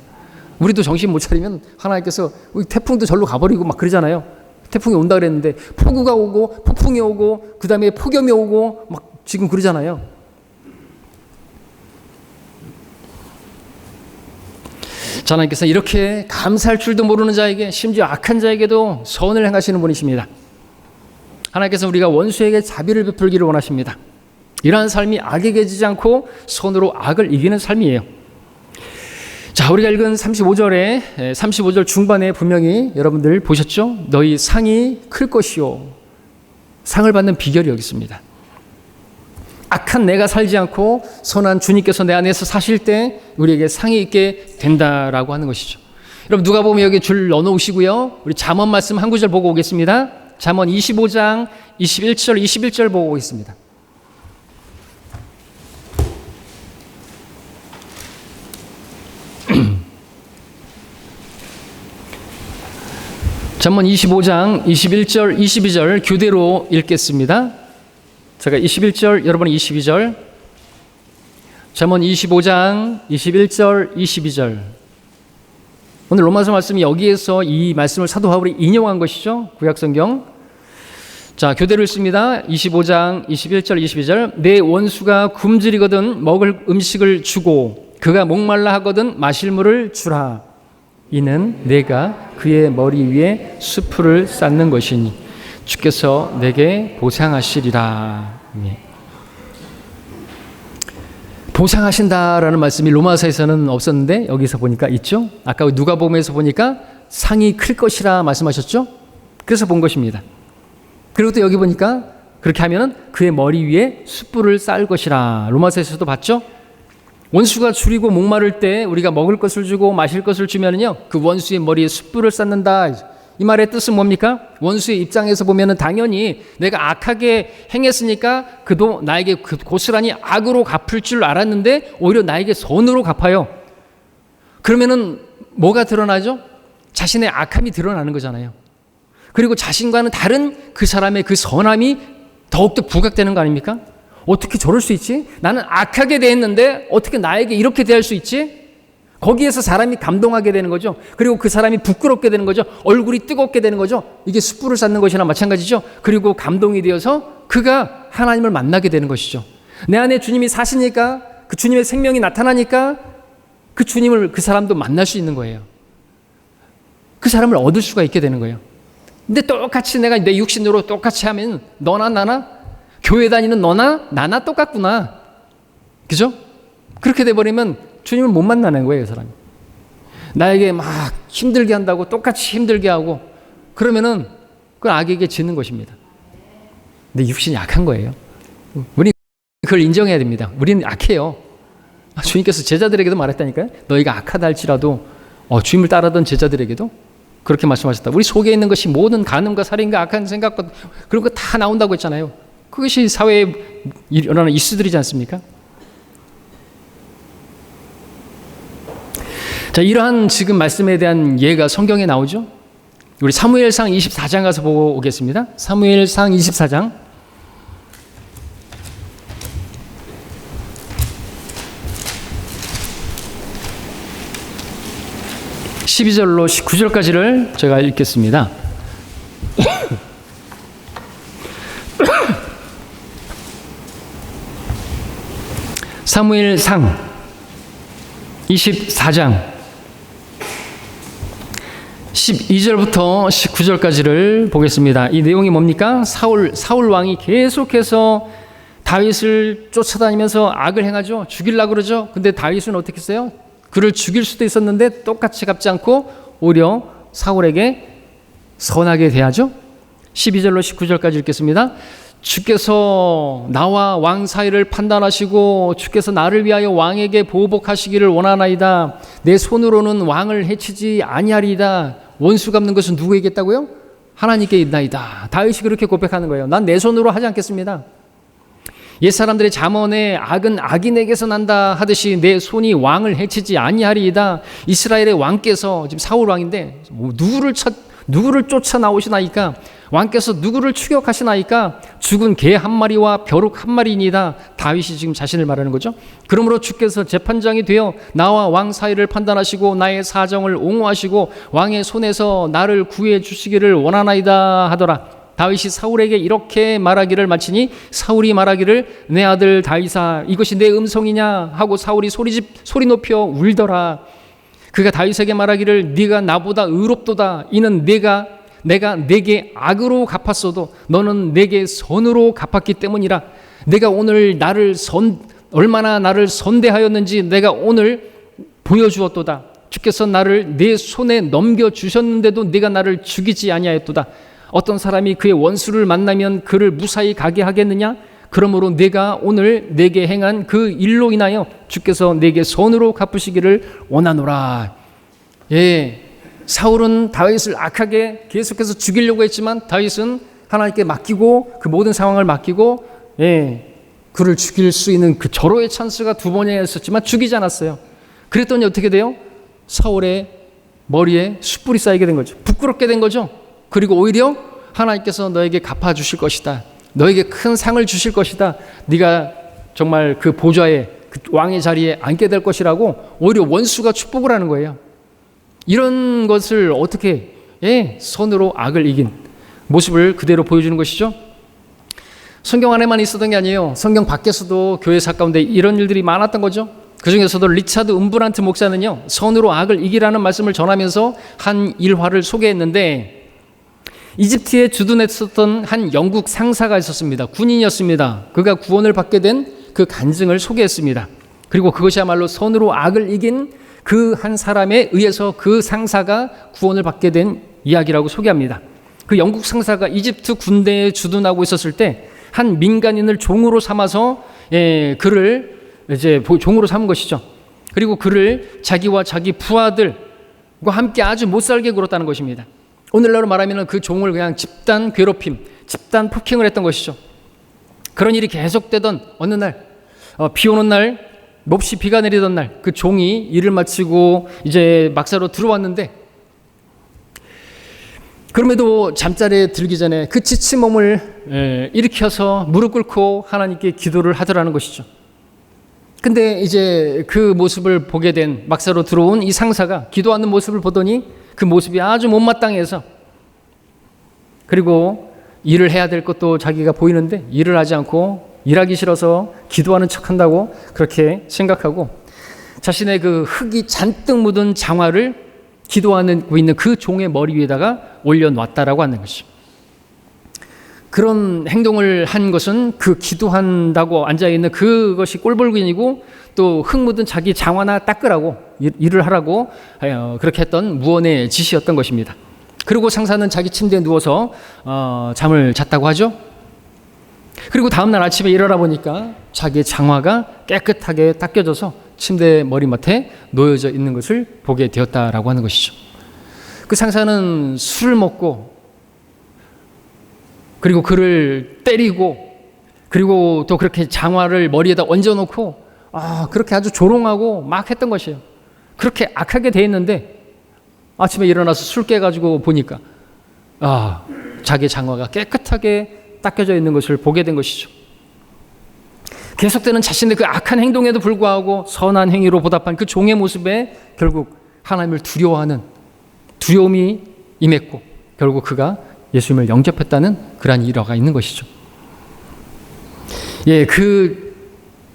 우리도 정신 못 차리면 하나님께서 태풍도 절로 가버리고 막 그러잖아요. 태풍이 온다 그랬는데 폭우가 오고 폭풍이 오고 그 다음에 폭염이 오고 막 지금 그러잖아요. 하나님께서 이렇게 감사할 줄도 모르는 자에게, 심지어 악한 자에게도 선을 행하시는 분이십니다. 하나님께서 우리가 원수에게 자비를 베풀기를 원하십니다. 이러한 삶이 악에게 지지 않고 손으로 악을 이기는 삶이에요. 자, 우리가 읽은 35절 중반에 분명히 여러분들 보셨죠? 너희 상이 클 것이요. 상을 받는 비결이 여기 있습니다. 악한 내가 살지 않고 선한 주님께서 내 안에서 사실 때 우리에게 상이 있게 된다라고 하는 것이죠. 여러분 누가복음 여기 줄 넣어놓으시고요. 우리 잠언 말씀 한 구절 보고 오겠습니다. 잠언 25장 21절 보고 오겠습니다. 잠언 25장 21절 22절 교대로 읽겠습니다. 제가 21절, 여러분 22절. 잠언 25장 21절 22절. 오늘 로마서 말씀이 여기에서 이 말씀을 사도 바울이 인용한 것이죠. 구약성경. 자, 교대로 읽습니다. 25장 21절 22절. 내 원수가 굶주리거든 먹을 음식을 주고 그가 목말라 하거든 마실 물을 주라. 이는 내가 그의 머리 위에 수풀을 쌓는 것이니 주께서 내게 보상하시리라. 보상하신다라는 말씀이 로마서에서는 없었는데 여기서 보니까 있죠. 아까 누가복음에서 보니까 상이 클 것이라 말씀하셨죠. 그래서 본 것입니다. 그리고 또 여기 보니까 그렇게 하면은 그의 머리 위에 숯불을 쌓을 것이라. 로마서에서도 봤죠. 원수가 줄이고 목마를 때 우리가 먹을 것을 주고 마실 것을 주면은요, 그 원수의 머리에 숯불을 쌓는다. 이 말의 뜻은 뭡니까? 원수의 입장에서 보면은 당연히 내가 악하게 행했으니까 그도 나에게 고스란히 악으로 갚을 줄 알았는데 오히려 나에게 선으로 갚아요. 그러면은 뭐가 드러나죠? 자신의 악함이 드러나는 거잖아요. 그리고 자신과는 다른 그 사람의 그 선함이 더욱더 부각되는 거 아닙니까? 어떻게 저럴 수 있지? 나는 악하게 대했는데 어떻게 나에게 이렇게 대할 수 있지? 거기에서 사람이 감동하게 되는 거죠. 그리고 그 사람이 부끄럽게 되는 거죠. 얼굴이 뜨겁게 되는 거죠. 이게 숯불을 쌓는 것이나 마찬가지죠. 그리고 감동이 되어서 그가 하나님을 만나게 되는 것이죠. 내 안에 주님이 사시니까, 그 주님의 생명이 나타나니까 그 주님을 그 사람도 만날 수 있는 거예요. 그 사람을 얻을 수가 있게 되는 거예요. 근데 똑같이 내가 내 육신으로 똑같이 하면 너나 나나, 교회 다니는 너나 나나 똑같구나. 그죠? 그렇게 돼버리면 주님을 못 만나는 거예요, 그 사람이. 나에게 막 힘들게 한다고 똑같이 힘들게 하고 그러면은 그건 악에게 지는 것입니다. 근데 육신이 약한 거예요. 우리 그걸 인정해야 됩니다. 우리는 약해요. 주님께서 제자들에게도 말했다니까요. 너희가 악하다 할지라도 주님을 따르던 제자들에게도 그렇게 말씀하셨다. 우리 속에 있는 것이 모든 간음과 살인과 악한 생각과 그런 거 다 나온다고 했잖아요. 그것이 사회에 일어나는 이슈들이지 않습니까? 자, 이러한 지금 말씀에 대한 예가 성경에 나오죠. 우리 사무엘상 24장 가서 보고 오겠습니다. 사무엘상 24장 12절로 19절까지를 제가 읽겠습니다. 사무엘상 24장 12절부터 19절까지를 보겠습니다. 이 내용이 뭡니까? 사울 왕이 계속해서 다윗을 쫓아다니면서 악을 행하죠. 죽이려고 그러죠. 근데 다윗은 어떻게 했어요? 그를 죽일 수도 있었는데 똑같이 갚지 않고 오히려 사울에게 선하게 대하죠. 12절로 19절까지 읽겠습니다. 주께서 나와 왕 사이를 판단하시고 주께서 나를 위하여 왕에게 보복하시기를 원하나이다. 내 손으로는 왕을 해치지 아니하리이다. 원수 갚는 것은 누구에게 있다고요? 하나님께 있나이다. 다윗이 그렇게 고백하는 거예요. 난 내 손으로 하지 않겠습니다. 옛사람들의 잠언에 악은 악인에게서 난다 하듯이 내 손이 왕을 해치지 아니하리이다. 이스라엘의 왕께서 지금 사울 왕인데 누구를 쫓아 나오시나이까? 왕께서 누구를 추격하시나이까? 죽은 개 한 마리와 벼룩 한 마리이니다. 다윗이 지금 자신을 말하는 거죠. 그러므로 주께서 재판장이 되어 나와 왕 사이를 판단하시고 나의 사정을 옹호하시고 왕의 손에서 나를 구해 주시기를 원하나이다 하더라. 다윗이 사울에게 이렇게 말하기를 마치니 사울이 말하기를 내 아들 다윗아 이것이 내 음성이냐 하고 사울이 소리 높여 울더라. 그가 다윗에게 말하기를 네가 나보다 의롭도다. 이는 내가 내게 악으로 갚았어도 너는 내게 선으로 갚았기 때문이라. 내가 오늘 얼마나 나를 선대하였는지 내가 오늘 보여주었도다. 주께서 나를 내 손에 넘겨주셨는데도 네가 나를 죽이지 아니하였도다. 어떤 사람이 그의 원수를 만나면 그를 무사히 가게 하겠느냐? 그러므로 내가 오늘 내게 행한 그 일로 인하여 주께서 내게 선으로 갚으시기를 원하노라. 예, 사울은 다윗을 악하게 계속해서 죽이려고 했지만 다윗은 하나님께 맡기고 그 모든 상황을 맡기고 그를 죽일 수 있는 그 절호의 찬스가 두 번이나 있었지만 죽이지 않았어요. 그랬더니 어떻게 돼요? 사울의 머리에 숯불이 쌓이게 된 거죠. 부끄럽게 된 거죠. 그리고 오히려 하나님께서 너에게 갚아주실 것이다. 너에게 큰 상을 주실 것이다. 네가 정말 그 보좌에 그 왕의 자리에 앉게 될 것이라고 오히려 원수가 축복을 하는 거예요. 이런 것을 어떻게 선으로 악을 이긴 모습을 그대로 보여주는 것이죠. 성경 안에만 있었던 게 아니에요. 성경 밖에서도 교회 가운데 이런 일들이 많았던 거죠. 그 중에서도 리차드 움브란트 목사는요, 선으로 악을 이기라는 말씀을 전하면서 한 일화를 소개했는데, 이집트에 주둔했었던 한 영국 상사가 있었습니다. 군인이었습니다. 그가 구원을 받게 된 그 간증을 소개했습니다. 그리고 그것이야말로 선으로 악을 이긴 그 한 사람에 의해서 그 상사가 구원을 받게 된 이야기라고 소개합니다. 그 영국 상사가 이집트 군대에 주둔하고 있었을 때 한 민간인을 종으로 삼아서 그를 이제 종으로 삼은 것이죠. 그리고 그를 자기와 자기 부하들과 함께 아주 못살게 굴었다는 것입니다. 오늘날로 말하면 그 종을 그냥 집단 괴롭힘, 집단 폭행을 했던 것이죠. 그런 일이 계속되던 어느 날, 비 오는 날, 몹시 비가 내리던 날, 그 종이 일을 마치고 이제 막사로 들어왔는데, 그럼에도 잠자리에 들기 전에 그 지친 몸을 일으켜서 무릎 꿇고 하나님께 기도를 하더라는 것이죠. 근데 이제 그 모습을 보게 된, 막사로 들어온 이 상사가 기도하는 모습을 보더니 그 모습이 아주 못마땅해서, 그리고 일을 해야 될 것도 자기가 보이는데 일을 하지 않고 일하기 싫어서 기도하는 척한다고 그렇게 생각하고, 자신의 그 흙이 잔뜩 묻은 장화를 기도하고 있는 그 종의 머리 위에다가 올려놨다라고 하는 것이죠. 그런 행동을 한 것은 그 기도한다고 앉아있는 그것이 꼴불견이고, 또 흙 묻은 자기 장화나 닦으라고, 일을 하라고 그렇게 했던 무언의 짓이었던 것입니다. 그리고 상사는 자기 침대에 누워서 잠을 잤다고 하죠. 그리고 다음날 아침에 일어나 보니까 자기의 장화가 깨끗하게 닦여져서 침대 머리맡에 놓여져 있는 것을 보게 되었다라고 하는 것이죠. 그 상사는 술을 먹고, 그리고 그를 때리고, 그리고 또 그렇게 장화를 머리에다 얹어놓고 그렇게 아주 조롱하고 막 했던 것이에요. 그렇게 악하게 돼 있는데 아침에 일어나서 술 깨가지고 보니까 자기의 장화가 깨끗하게 닦여져 있는 것을 보게 된 것이죠. 계속되는 자신의 그 악한 행동에도 불구하고 선한 행위로 보답한 그 종의 모습에 결국 하나님을 두려워하는 두려움이 임했고, 결국 그가 예수님을 영접했다는 그러한 일화가 있는 것이죠. 그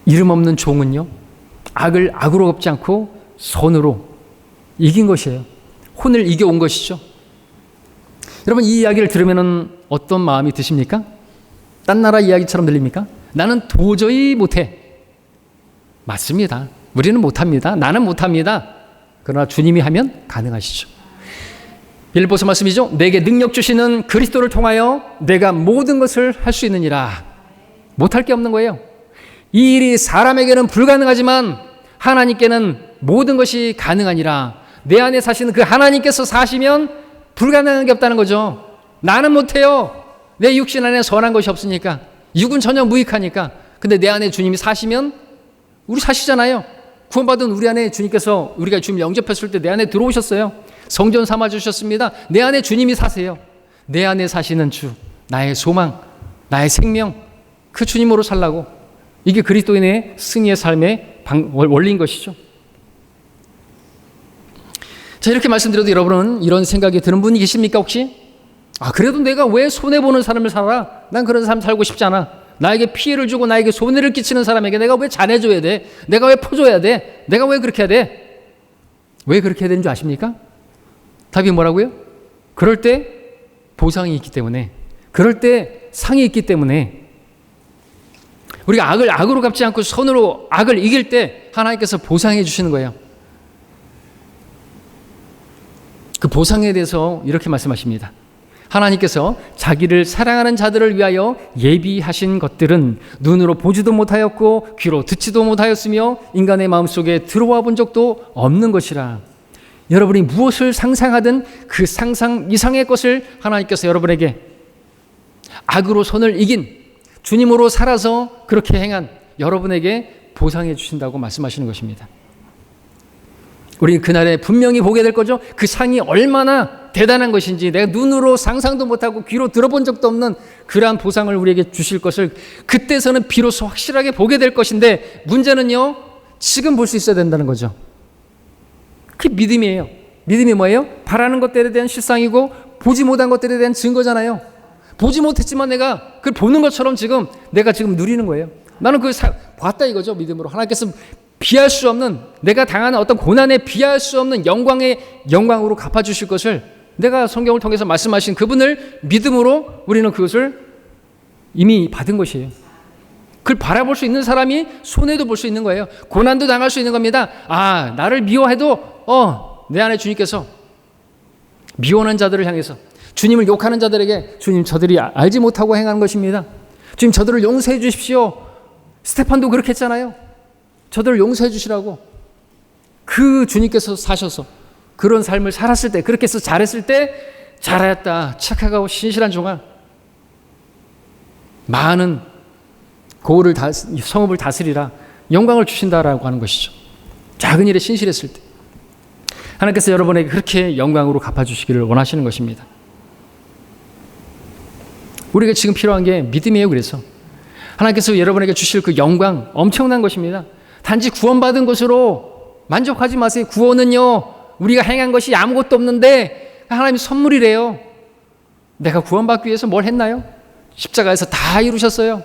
이름 없는 종은요, 악을 악으로 갚지 않고 선으로 이긴 것이에요. 혼을 이겨온 것이죠. 여러분, 이 이야기를 들으면 어떤 마음이 드십니까? 딴 나라 이야기처럼 들립니까? 나는 도저히 못해. 맞습니다. 우리는 못합니다. 나는 못합니다. 그러나 주님이 하면 가능하시죠. 빌립보서 말씀이죠. 내게 능력 주시는 그리스도를 통하여 내가 모든 것을 할 수 있느니라. 못할 게 없는 거예요. 이 일이 사람에게는 불가능하지만 하나님께는 모든 것이 가능하니라. 내 안에 사시는 그 하나님께서 사시면 불가능한 게 없다는 거죠. 나는 못해요. 내 육신 안에 선한 것이 없으니까. 육은 전혀 무익하니까. 근데 내 안에 주님이 사시면, 우리 사시잖아요. 구원받은 우리 안에 주님께서, 우리가 주님 영접했을 때 내 안에 들어오셨어요. 성전 삼아 주셨습니다. 내 안에 주님이 사세요. 내 안에 사시는 주, 나의 소망, 나의 생명, 그 주님으로 살라고. 이게 그리스도인의 승리의 삶의 원리인 것이죠. 자, 이렇게 말씀드려도 여러분은 이런 생각이 드는 분이 계십니까 혹시? 그래도 내가 왜 손해보는 삶을 살아? 난 그런 삶 살고 싶지 않아. 나에게 피해를 주고 나에게 손해를 끼치는 사람에게 내가 왜 잘해줘야 돼? 내가 왜 퍼줘야 돼? 내가 왜 그렇게 해야 돼? 왜 그렇게 해야 되는 줄 아십니까? 답이 뭐라고요? 그럴 때 보상이 있기 때문에, 그럴 때 상이 있기 때문에, 우리가 악을 악으로 갚지 않고 선으로 악을 이길 때 하나님께서 보상해 주시는 거예요. 그 보상에 대해서 이렇게 말씀하십니다. 하나님께서 자기를 사랑하는 자들을 위하여 예비하신 것들은 눈으로 보지도 못하였고 귀로 듣지도 못하였으며 인간의 마음속에 들어와 본 적도 없는 것이라. 여러분이 무엇을 상상하든 그 상상 이상의 것을 하나님께서 여러분에게 악으로 선을 이긴 주님으로 살아서 그렇게 행한 여러분에게 보상해 주신다고 말씀하시는 것입니다. 우리는 그날에 분명히 보게 될 거죠. 그 상이 얼마나 대단한 것인지, 내가 눈으로 상상도 못하고 귀로 들어본 적도 없는 그러한 보상을 우리에게 주실 것을 그때서는 비로소 확실하게 보게 될 것인데, 문제는요, 지금 볼 수 있어야 된다는 거죠. 그게 믿음이에요. 믿음이 뭐예요? 바라는 것들에 대한 실상이고 보지 못한 것들에 대한 증거잖아요. 보지 못했지만 내가 그걸 보는 것처럼 지금 내가 지금 누리는 거예요. 나는 그걸 봤다 이거죠. 믿음으로. 하나님께서 비할 수 없는, 내가 당하는 어떤 고난에 비할 수 없는 영광의 영광으로 갚아주실 것을 내가 성경을 통해서 말씀하신 그분을 믿음으로 우리는 그것을 이미 받은 것이에요. 그걸 바라볼 수 있는 사람이 손해도 볼 수 있는 거예요. 고난도 당할 수 있는 겁니다. 나를 미워해도 내 안에 주님께서 미워하는 자들을 향해서, 주님을 욕하는 자들에게 주님 저들이 알지 못하고 행하는 것입니다. 주님 저들을 용서해 주십시오. 스테판도 그렇게 했잖아요. 저들을 용서해 주시라고. 그 주님께서 사셔서 그런 삶을 살았을 때, 그렇게 해서 잘했을 때 잘하였다. 착하고 신실한 종아. 많은 성읍을 다스리라. 영광을 주신다라고 하는 것이죠. 작은 일에 신실했을 때 하나님께서 여러분에게 그렇게 영광으로 갚아주시기를 원하시는 것입니다. 우리가 지금 필요한 게 믿음이에요. 그래서 하나님께서 여러분에게 주실 그 영광 엄청난 것입니다. 단지 구원받은 것으로 만족하지 마세요. 구원은요, 우리가 행한 것이 아무것도 없는데 하나님의 선물이래요. 내가 구원받기 위해서 뭘 했나요? 십자가에서 다 이루셨어요.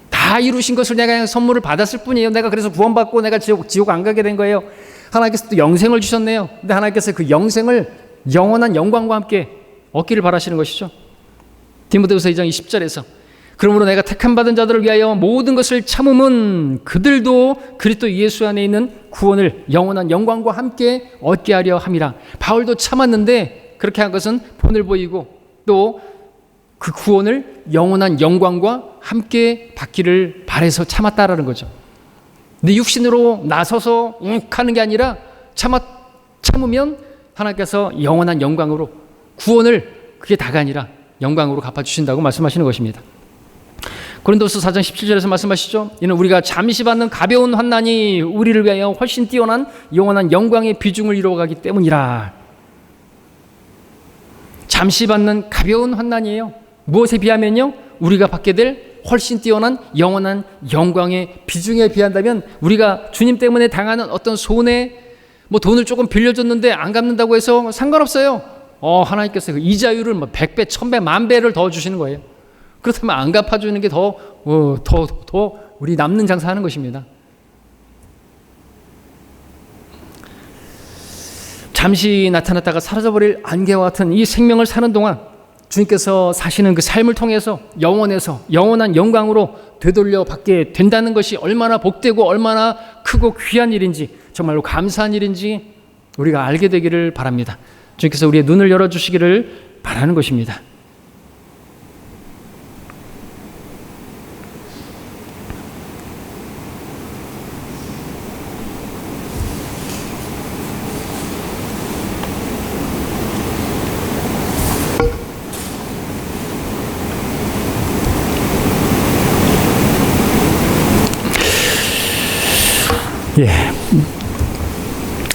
다 이루신 것을 내가 그냥 선물을 받았을 뿐이에요. 내가 그래서 구원받고 내가 지옥 안 가게 된 거예요. 하나님께서 또 영생을 주셨네요. 근데 하나님께서 그 영생을 영원한 영광과 함께 얻기를 바라시는 것이죠. 디모데후서 2장 20절에서 그러므로 내가 택함 받은 자들을 위하여 모든 것을 참음은 그들도 그리스도 예수 안에 있는 구원을 영원한 영광과 함께 얻게 하려 함이라. 바울도 참았는데 그렇게 한 것은 본을 보이고 또 그 구원을 영원한 영광과 함께 받기를 바라서 참았다라는 거죠. 네 육신으로 나서서 욱하는 게 아니라 참으면 하나님께서 영원한 영광으로 구원을, 그게 다가 아니라 영광으로 갚아주신다고 말씀하시는 것입니다. 고린도서 4장 17절에서 말씀하시죠. 이는 우리가 잠시 받는 가벼운 환난이 우리를 위하여 훨씬 뛰어난 영원한 영광의 비중을 이루어가기 때문이라. 잠시 받는 가벼운 환난이에요. 무엇에 비하면요? 우리가 받게 될 훨씬 뛰어난 영원한 영광의 비중에 비한다면 우리가 주님 때문에 당하는 어떤 손해, 뭐 돈을 조금 빌려줬는데 안 갚는다고 해서 상관없어요. 하나님께서 그 이자율을 100배, 1000배, 10,000배를 더 주시는 거예요. 그렇다면 안 갚아주는 게 더 우리 남는 장사하는 것입니다. 잠시 나타났다가 사라져버릴 안개와 같은 이 생명을 사는 동안 주님께서 사시는 그 삶을 통해서 영원에서 영원한 영광으로 되돌려 받게 된다는 것이 얼마나 복되고 얼마나 크고 귀한 일인지, 정말로 감사한 일인지 우리가 알게 되기를 바랍니다. 주님께서 우리의 눈을 열어주시기를 바라는 것입니다.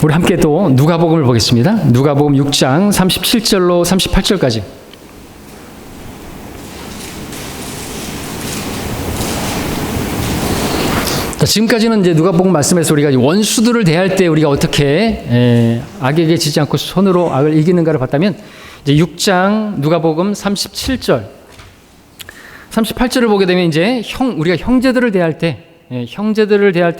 우리 함께 또 누가복음을 보겠습니다. 누가복음 6장 37절로 38절까지. 자, 지금까지는 이제 누가복음 말씀에서 우리가 원수들을 대할 때 우리가 어떻게 악에게 지지 않고 손으로 악을 이기는가를 봤다면, 이제 6장 누가복음 37절, 38절을 보게 되면 이제 우리가 형제들을 대할 때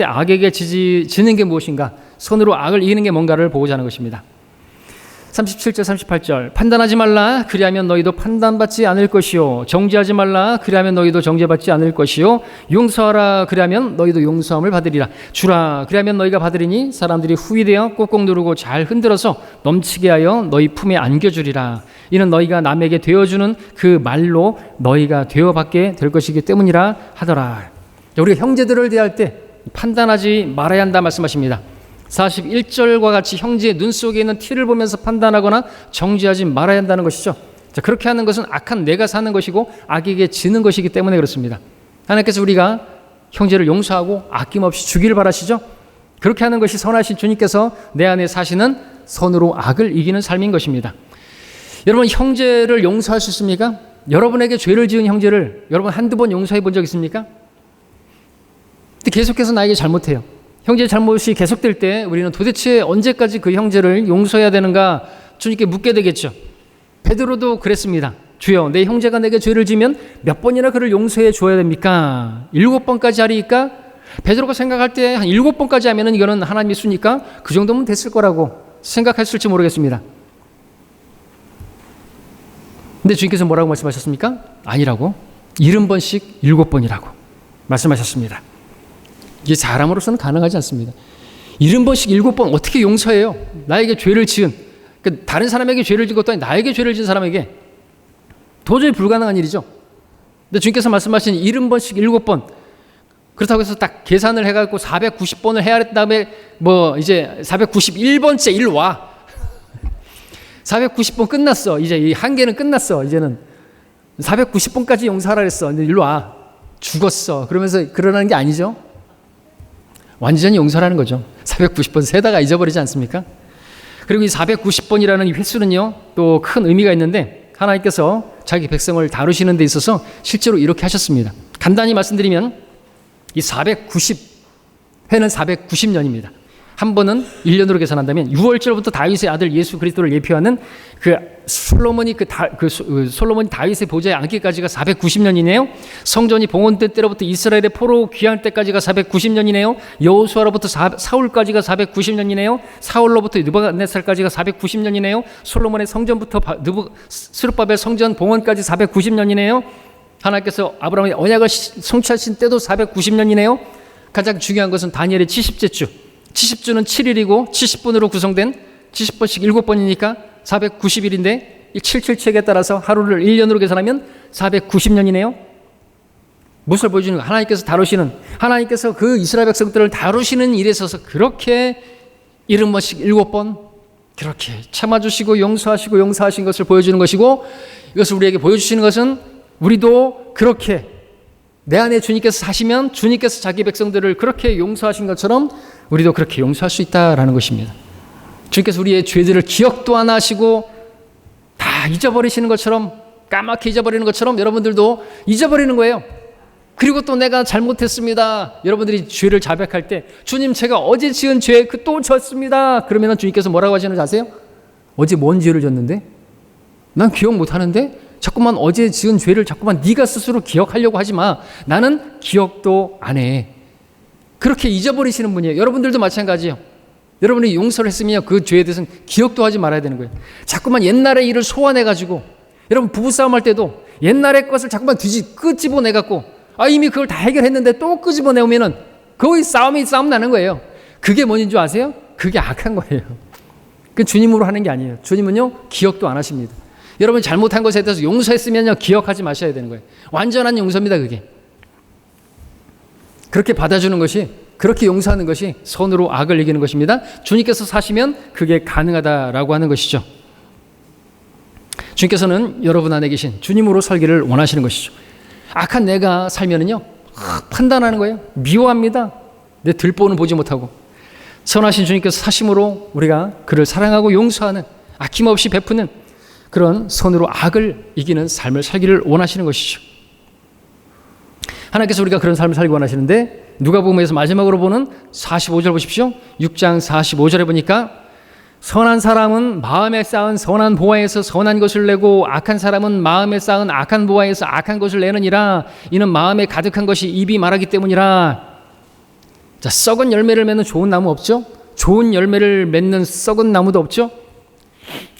악에게 지는 게 무엇인가, 손으로 악을 이기는 게 뭔가를 보고자 하는 것입니다. 37절 38절 판단하지 말라 그리하면 너희도 판단받지 않을 것이요 정죄하지 말라 그리하면 너희도 정죄받지 않을 것이요 용서하라 그리하면 너희도 용서함을 받으리라 주라 그리하면 너희가 받으리니 사람들이 후이되어 꼭꼭 누르고 잘 흔들어서 넘치게 하여 너희 품에 안겨주리라 이는 너희가 남에게 되어주는 그 말로 너희가 되어받게 될 것이기 때문이라 하더라. 우리가 형제들을 대할 때 판단하지 말아야 한다 말씀하십니다. 41절과 같이 형제의 눈 속에 있는 티를 보면서 판단하거나 정죄하지 말아야 한다는 것이죠. 자, 그렇게 하는 것은 악한 내가 사는 것이고 악에게 지는 것이기 때문에 그렇습니다. 하나님께서 우리가 형제를 용서하고 아낌없이 주기를 바라시죠. 그렇게 하는 것이 선하신 주님께서 내 안에 사시는 선으로 악을 이기는 삶인 것입니다. 여러분, 형제를 용서할 수 있습니까? 여러분에게 죄를 지은 형제를 여러분 한두 번 용서해 본 적 있습니까? 근데 계속해서 나에게 잘못해요. 형제의 잘못이 계속될 때 우리는 도대체 언제까지 그 형제를 용서해야 되는가 주님께 묻게 되겠죠. 베드로도 그랬습니다. 주여, 내 형제가 내게 죄를 지면 몇 번이나 그를 용서해 줘야 됩니까? 7번까지 하리까? 베드로가 생각할 때 한 7번까지 하면은 이거는 하나님이 수니까 그 정도면 됐을 거라고 생각했을지 모르겠습니다. 근데 주님께서 뭐라고 말씀하셨습니까? 아니라고. 70번씩 7번이라고 말씀하셨습니다. 이게 사람으로서는 가능하지 않습니다. 70번씩 7번 어떻게 용서해요? 나에게 죄를 지은, 그러니까 다른 사람에게 죄를 지은 것도 아니 나에게 죄를 지은 사람에게 도저히 불가능한 일이죠. 근데 주님께서 말씀하신 70번씩 7번, 그렇다고 해서 딱 계산을 해갖고 490번을 해야 한 다음에 뭐 이제 491번째 일로 와. 490번 끝났어. 이제 이 한계는 끝났어. 이제는 490번까지 용서하라 그랬어. 근데 일로 와. 죽었어. 그러면서 그러라는 게 아니죠. 완전히 용서하라는 거죠. 490번 세다가 잊어버리지 않습니까? 그리고 이 490번이라는 이 횟수는요, 또 큰 의미가 있는데 하나님께서 자기 백성을 다루시는 데 있어서 실제로 이렇게 하셨습니다. 간단히 말씀드리면 이 490회는 490년입니다. 한 번은 1년으로 계산한다면 6월절부터 다윗의 아들 예수 그리스도를 예표하는 그 솔로몬이 솔로몬이 다윗의 보좌에 앉기까지가 490년이네요. 성전이 봉헌된 때로부터 이스라엘의 포로 귀환 때까지가 490년이네요. 여호수아로부터 사울까지가 490년이네요. 사울로부터 느부갓네살까지가 490년이네요. 솔로몬의 성전부터 스룹바벨 성전 봉헌까지 490년이네요. 하나님께서 아브라함의 언약을 성취하신 때도 490년이네요. 가장 중요한 것은 다니엘의 70째 주. 70주는 7일이고 70분으로 구성된 70번씩 7번이니까 490일인데 이 777책에 따라서 하루를 1년으로 계산하면 490년이네요. 무엇을 보여주는 가 하나님께서 그 이스라엘 백성들을 다루시는 일에 있어서 그렇게 70번씩 7번 그렇게 참아주시고 용서하신 것을 보여주는 것이고, 이것을 우리에게 보여주시는 것은 우리도 그렇게 내 안에 주님께서 사시면 주님께서 자기 백성들을 그렇게 용서하신 것처럼 우리도 그렇게 용서할 수 있다라는 것입니다. 주님께서 우리의 죄들을 기억도 안 하시고 다 잊어버리시는 것처럼, 까맣게 잊어버리는 것처럼 여러분들도 잊어버리는 거예요. 그리고 또 내가 잘못했습니다. 여러분들이 죄를 자백할 때 주님 제가 어제 지은 죄 또 졌습니다. 그러면 주님께서 뭐라고 하시는지 아세요? 어제 뭔 죄를 졌는데? 난 기억 못하는데? 자꾸만 어제 지은 죄를 자꾸만 네가 스스로 기억하려고 하지 마. 나는 기억도 안 해. 그렇게 잊어버리시는 분이에요. 여러분들도 마찬가지예요. 여러분이 용서를 했으면 그 죄에 대해서는 기억도 하지 말아야 되는 거예요. 자꾸만 옛날의 일을 소환해가지고, 여러분 부부싸움 할 때도 옛날의 것을 자꾸만 끄집어내갖고 이미 그걸 다 해결했는데 또 끄집어내오면은 거의 싸움 나는 거예요. 그게 뭔지 줄 아세요? 그게 악한 거예요. 그 주님으로 하는 게 아니에요. 주님은요 기억도 안 하십니다. 여러분이 잘못한 것에 대해서 용서했으면요 기억하지 마셔야 되는 거예요. 완전한 용서입니다. 그게 그렇게 받아주는 것이, 그렇게 용서하는 것이 선으로 악을 이기는 것입니다. 주님께서 사시면 그게 가능하다라고 하는 것이죠. 주님께서는 여러분 안에 계신 주님으로 살기를 원하시는 것이죠. 악한 내가 살면은요 판단하는 거예요. 미워합니다. 내 들보는 보지 못하고. 선하신 주님께서 사심으로 우리가 그를 사랑하고 용서하는, 아낌없이 베푸는 그런 선으로 악을 이기는 삶을 살기를 원하시는 것이죠. 하나님께서 우리가 그런 삶을 살기 원하시는데, 누가복음에서 마지막으로 보는 45절 보십시오. 6장 45절에 보니까 선한 사람은 마음에 쌓은 선한 보화에서 선한 것을 내고 악한 사람은 마음에 쌓은 악한 보화에서 악한 것을 내느니라. 이는 마음에 가득한 것이 입이 말하기 때문이라. 자, 썩은 열매를 맺는 좋은 나무 없죠? 좋은 열매를 맺는 썩은 나무도 없죠?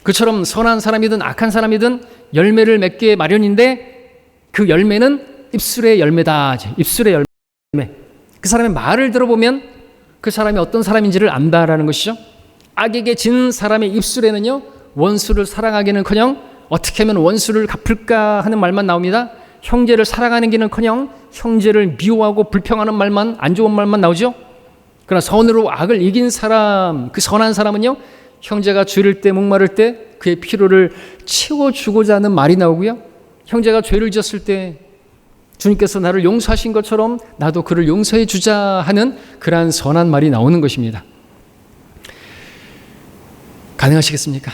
그처럼 선한 사람이든 악한 사람이든 열매를 맺게 마련인데 그 열매는 입술의 열매다. 입술의 열매. 그 사람의 말을 들어보면 그 사람이 어떤 사람인지를 안다라는 것이죠. 악에게 진 사람의 입술에는요 원수를 사랑하기는커녕 어떻게 하면 원수를 갚을까 하는 말만 나옵니다. 형제를 사랑하는 기는커녕 형제를 미워하고 불평하는 말만, 안 좋은 말만 나오죠. 그러나 선으로 악을 이긴 사람, 그 선한 사람은요 형제가 죄를 때 목마를 때 그의 필요를 채워주고자 하는 말이 나오고요, 형제가 죄를 지었을 때 주님께서 나를 용서하신 것처럼 나도 그를 용서해 주자 하는 그러한 선한 말이 나오는 것입니다. 가능하시겠습니까?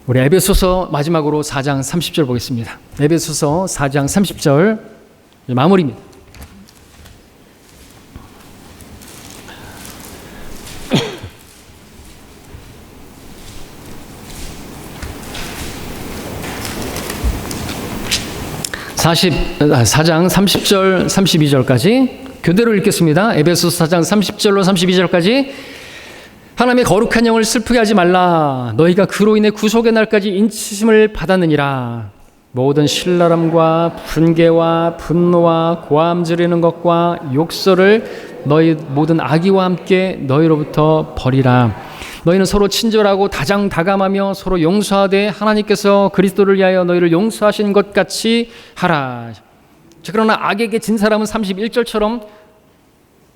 우리 에베소서 마지막으로 4장 30절 보겠습니다. 에베소서 4장 30절 마무리입니다. (4장) 30절 32절까지 교대로 읽겠습니다. 에베소서 4장 30절로 32절까지. 하나님의 거룩한 영을 슬프게 하지 말라. 너희가 그로 인해 구속의 날까지 인치심을 받았느니라. 모든 신랄함과 분개와 분노와 고함 지르는 것과 욕설을 너희 모든 악의와 함께 너희로부터 버리라. 너희는 서로 친절하고 다정다감하며 서로 용서하되 하나님께서 그리스도를 위하여 너희를 용서하신 것 같이 하라. 그러나 악에게 진 사람은 31절처럼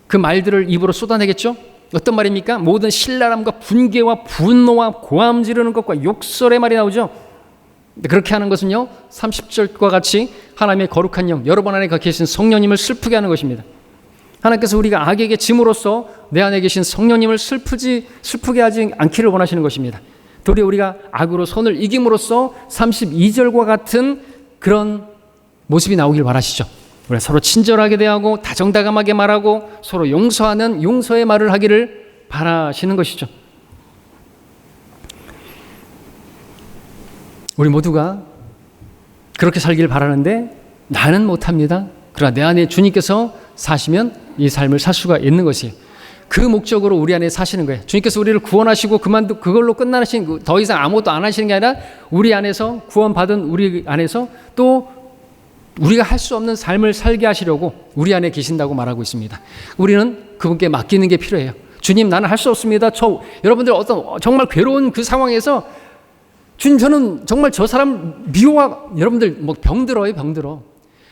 그 말들을 입으로 쏟아내겠죠. 어떤 말입니까? 모든 신랄함과 분개와 분노와 고함 지르는 것과 욕설의 말이 나오죠. 그렇게 하는 것은요, 30절과 같이 하나님의 거룩한 영, 여러분 안에 계신 성령님을 슬프게 하는 것입니다. 하나님께서 우리가 악에게 짐으로써 내 안에 계신 성령님을 슬프게 하지 않기를 원하시는 것입니다. 도리어 우리가 악으로 손을 이김으로써 32절과 같은 그런 모습이 나오길 바라시죠. 우리가 서로 친절하게 대하고 다정다감하게 말하고 서로 용서하는 용서의 말을 하기를 바라시는 것이죠. 우리 모두가 그렇게 살기를 바라는데 나는 못합니다. 그러나 내 안에 주님께서 사시면 이 삶을 살 수가 있는 것이에요. 그 목적으로 우리 안에 사시는 거예요. 주님께서 우리를 구원하시고 그걸로 끝나신, 더 이상 아무것도 안 하시는 게 아니라 우리 안에서 구원받은 우리 안에서 또 우리가 할 수 없는 삶을 살게 하시려고 우리 안에 계신다고 말하고 있습니다. 우리는 그분께 맡기는 게 필요해요. 주님, 나는 할 수 없습니다. 여러분들 어떤 정말 괴로운 그 상황에서 주님, 저는 정말 저 사람 여러분들 뭐 병들어요.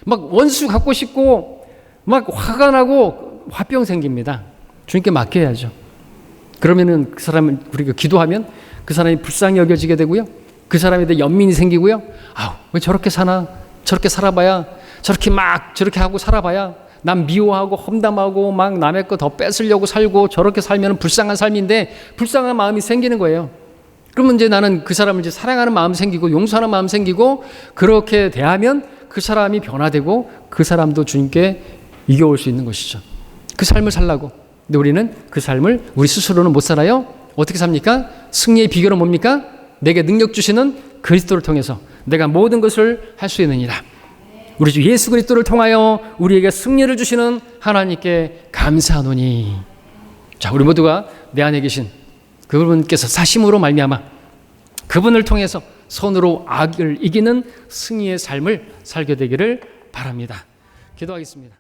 막 원수 갖고 싶고 막 화가 나고 화병 생깁니다. 주님께 맡겨야죠. 그러면은 그 사람을 우리가 기도하면 그 사람이 불쌍히 여겨지게 되고요. 그 사람에 대해 연민이 생기고요. 왜 저렇게 사나? 저렇게 살아봐야, 저렇게 하고 살아봐야 남 미워하고 험담하고 막 남의 거 더 뺏으려고 살고 저렇게 살면 불쌍한 삶인데 불쌍한 마음이 생기는 거예요. 그러면 이제 나는 그 사람을 이제 사랑하는 마음 생기고 용서하는 마음 생기고 그렇게 대하면 그 사람이 변화되고 그 사람도 주님께 이겨올 수 있는 것이죠. 그 삶을 살라고. 근데 우리는 그 삶을 우리 스스로는 못 살아요. 어떻게 삽니까? 승리의 비결은 뭡니까? 내게 능력 주시는 그리스도를 통해서 내가 모든 것을 할 수 있느니라. 우리 주 예수 그리스도를 통하여 우리에게 승리를 주시는 하나님께 감사하노니. 자, 우리 모두가 내 안에 계신 그분께서 사심으로 말미암아 그분을 통해서 손으로 악을 이기는 승리의 삶을 살게 되기를 바랍니다. 기도하겠습니다.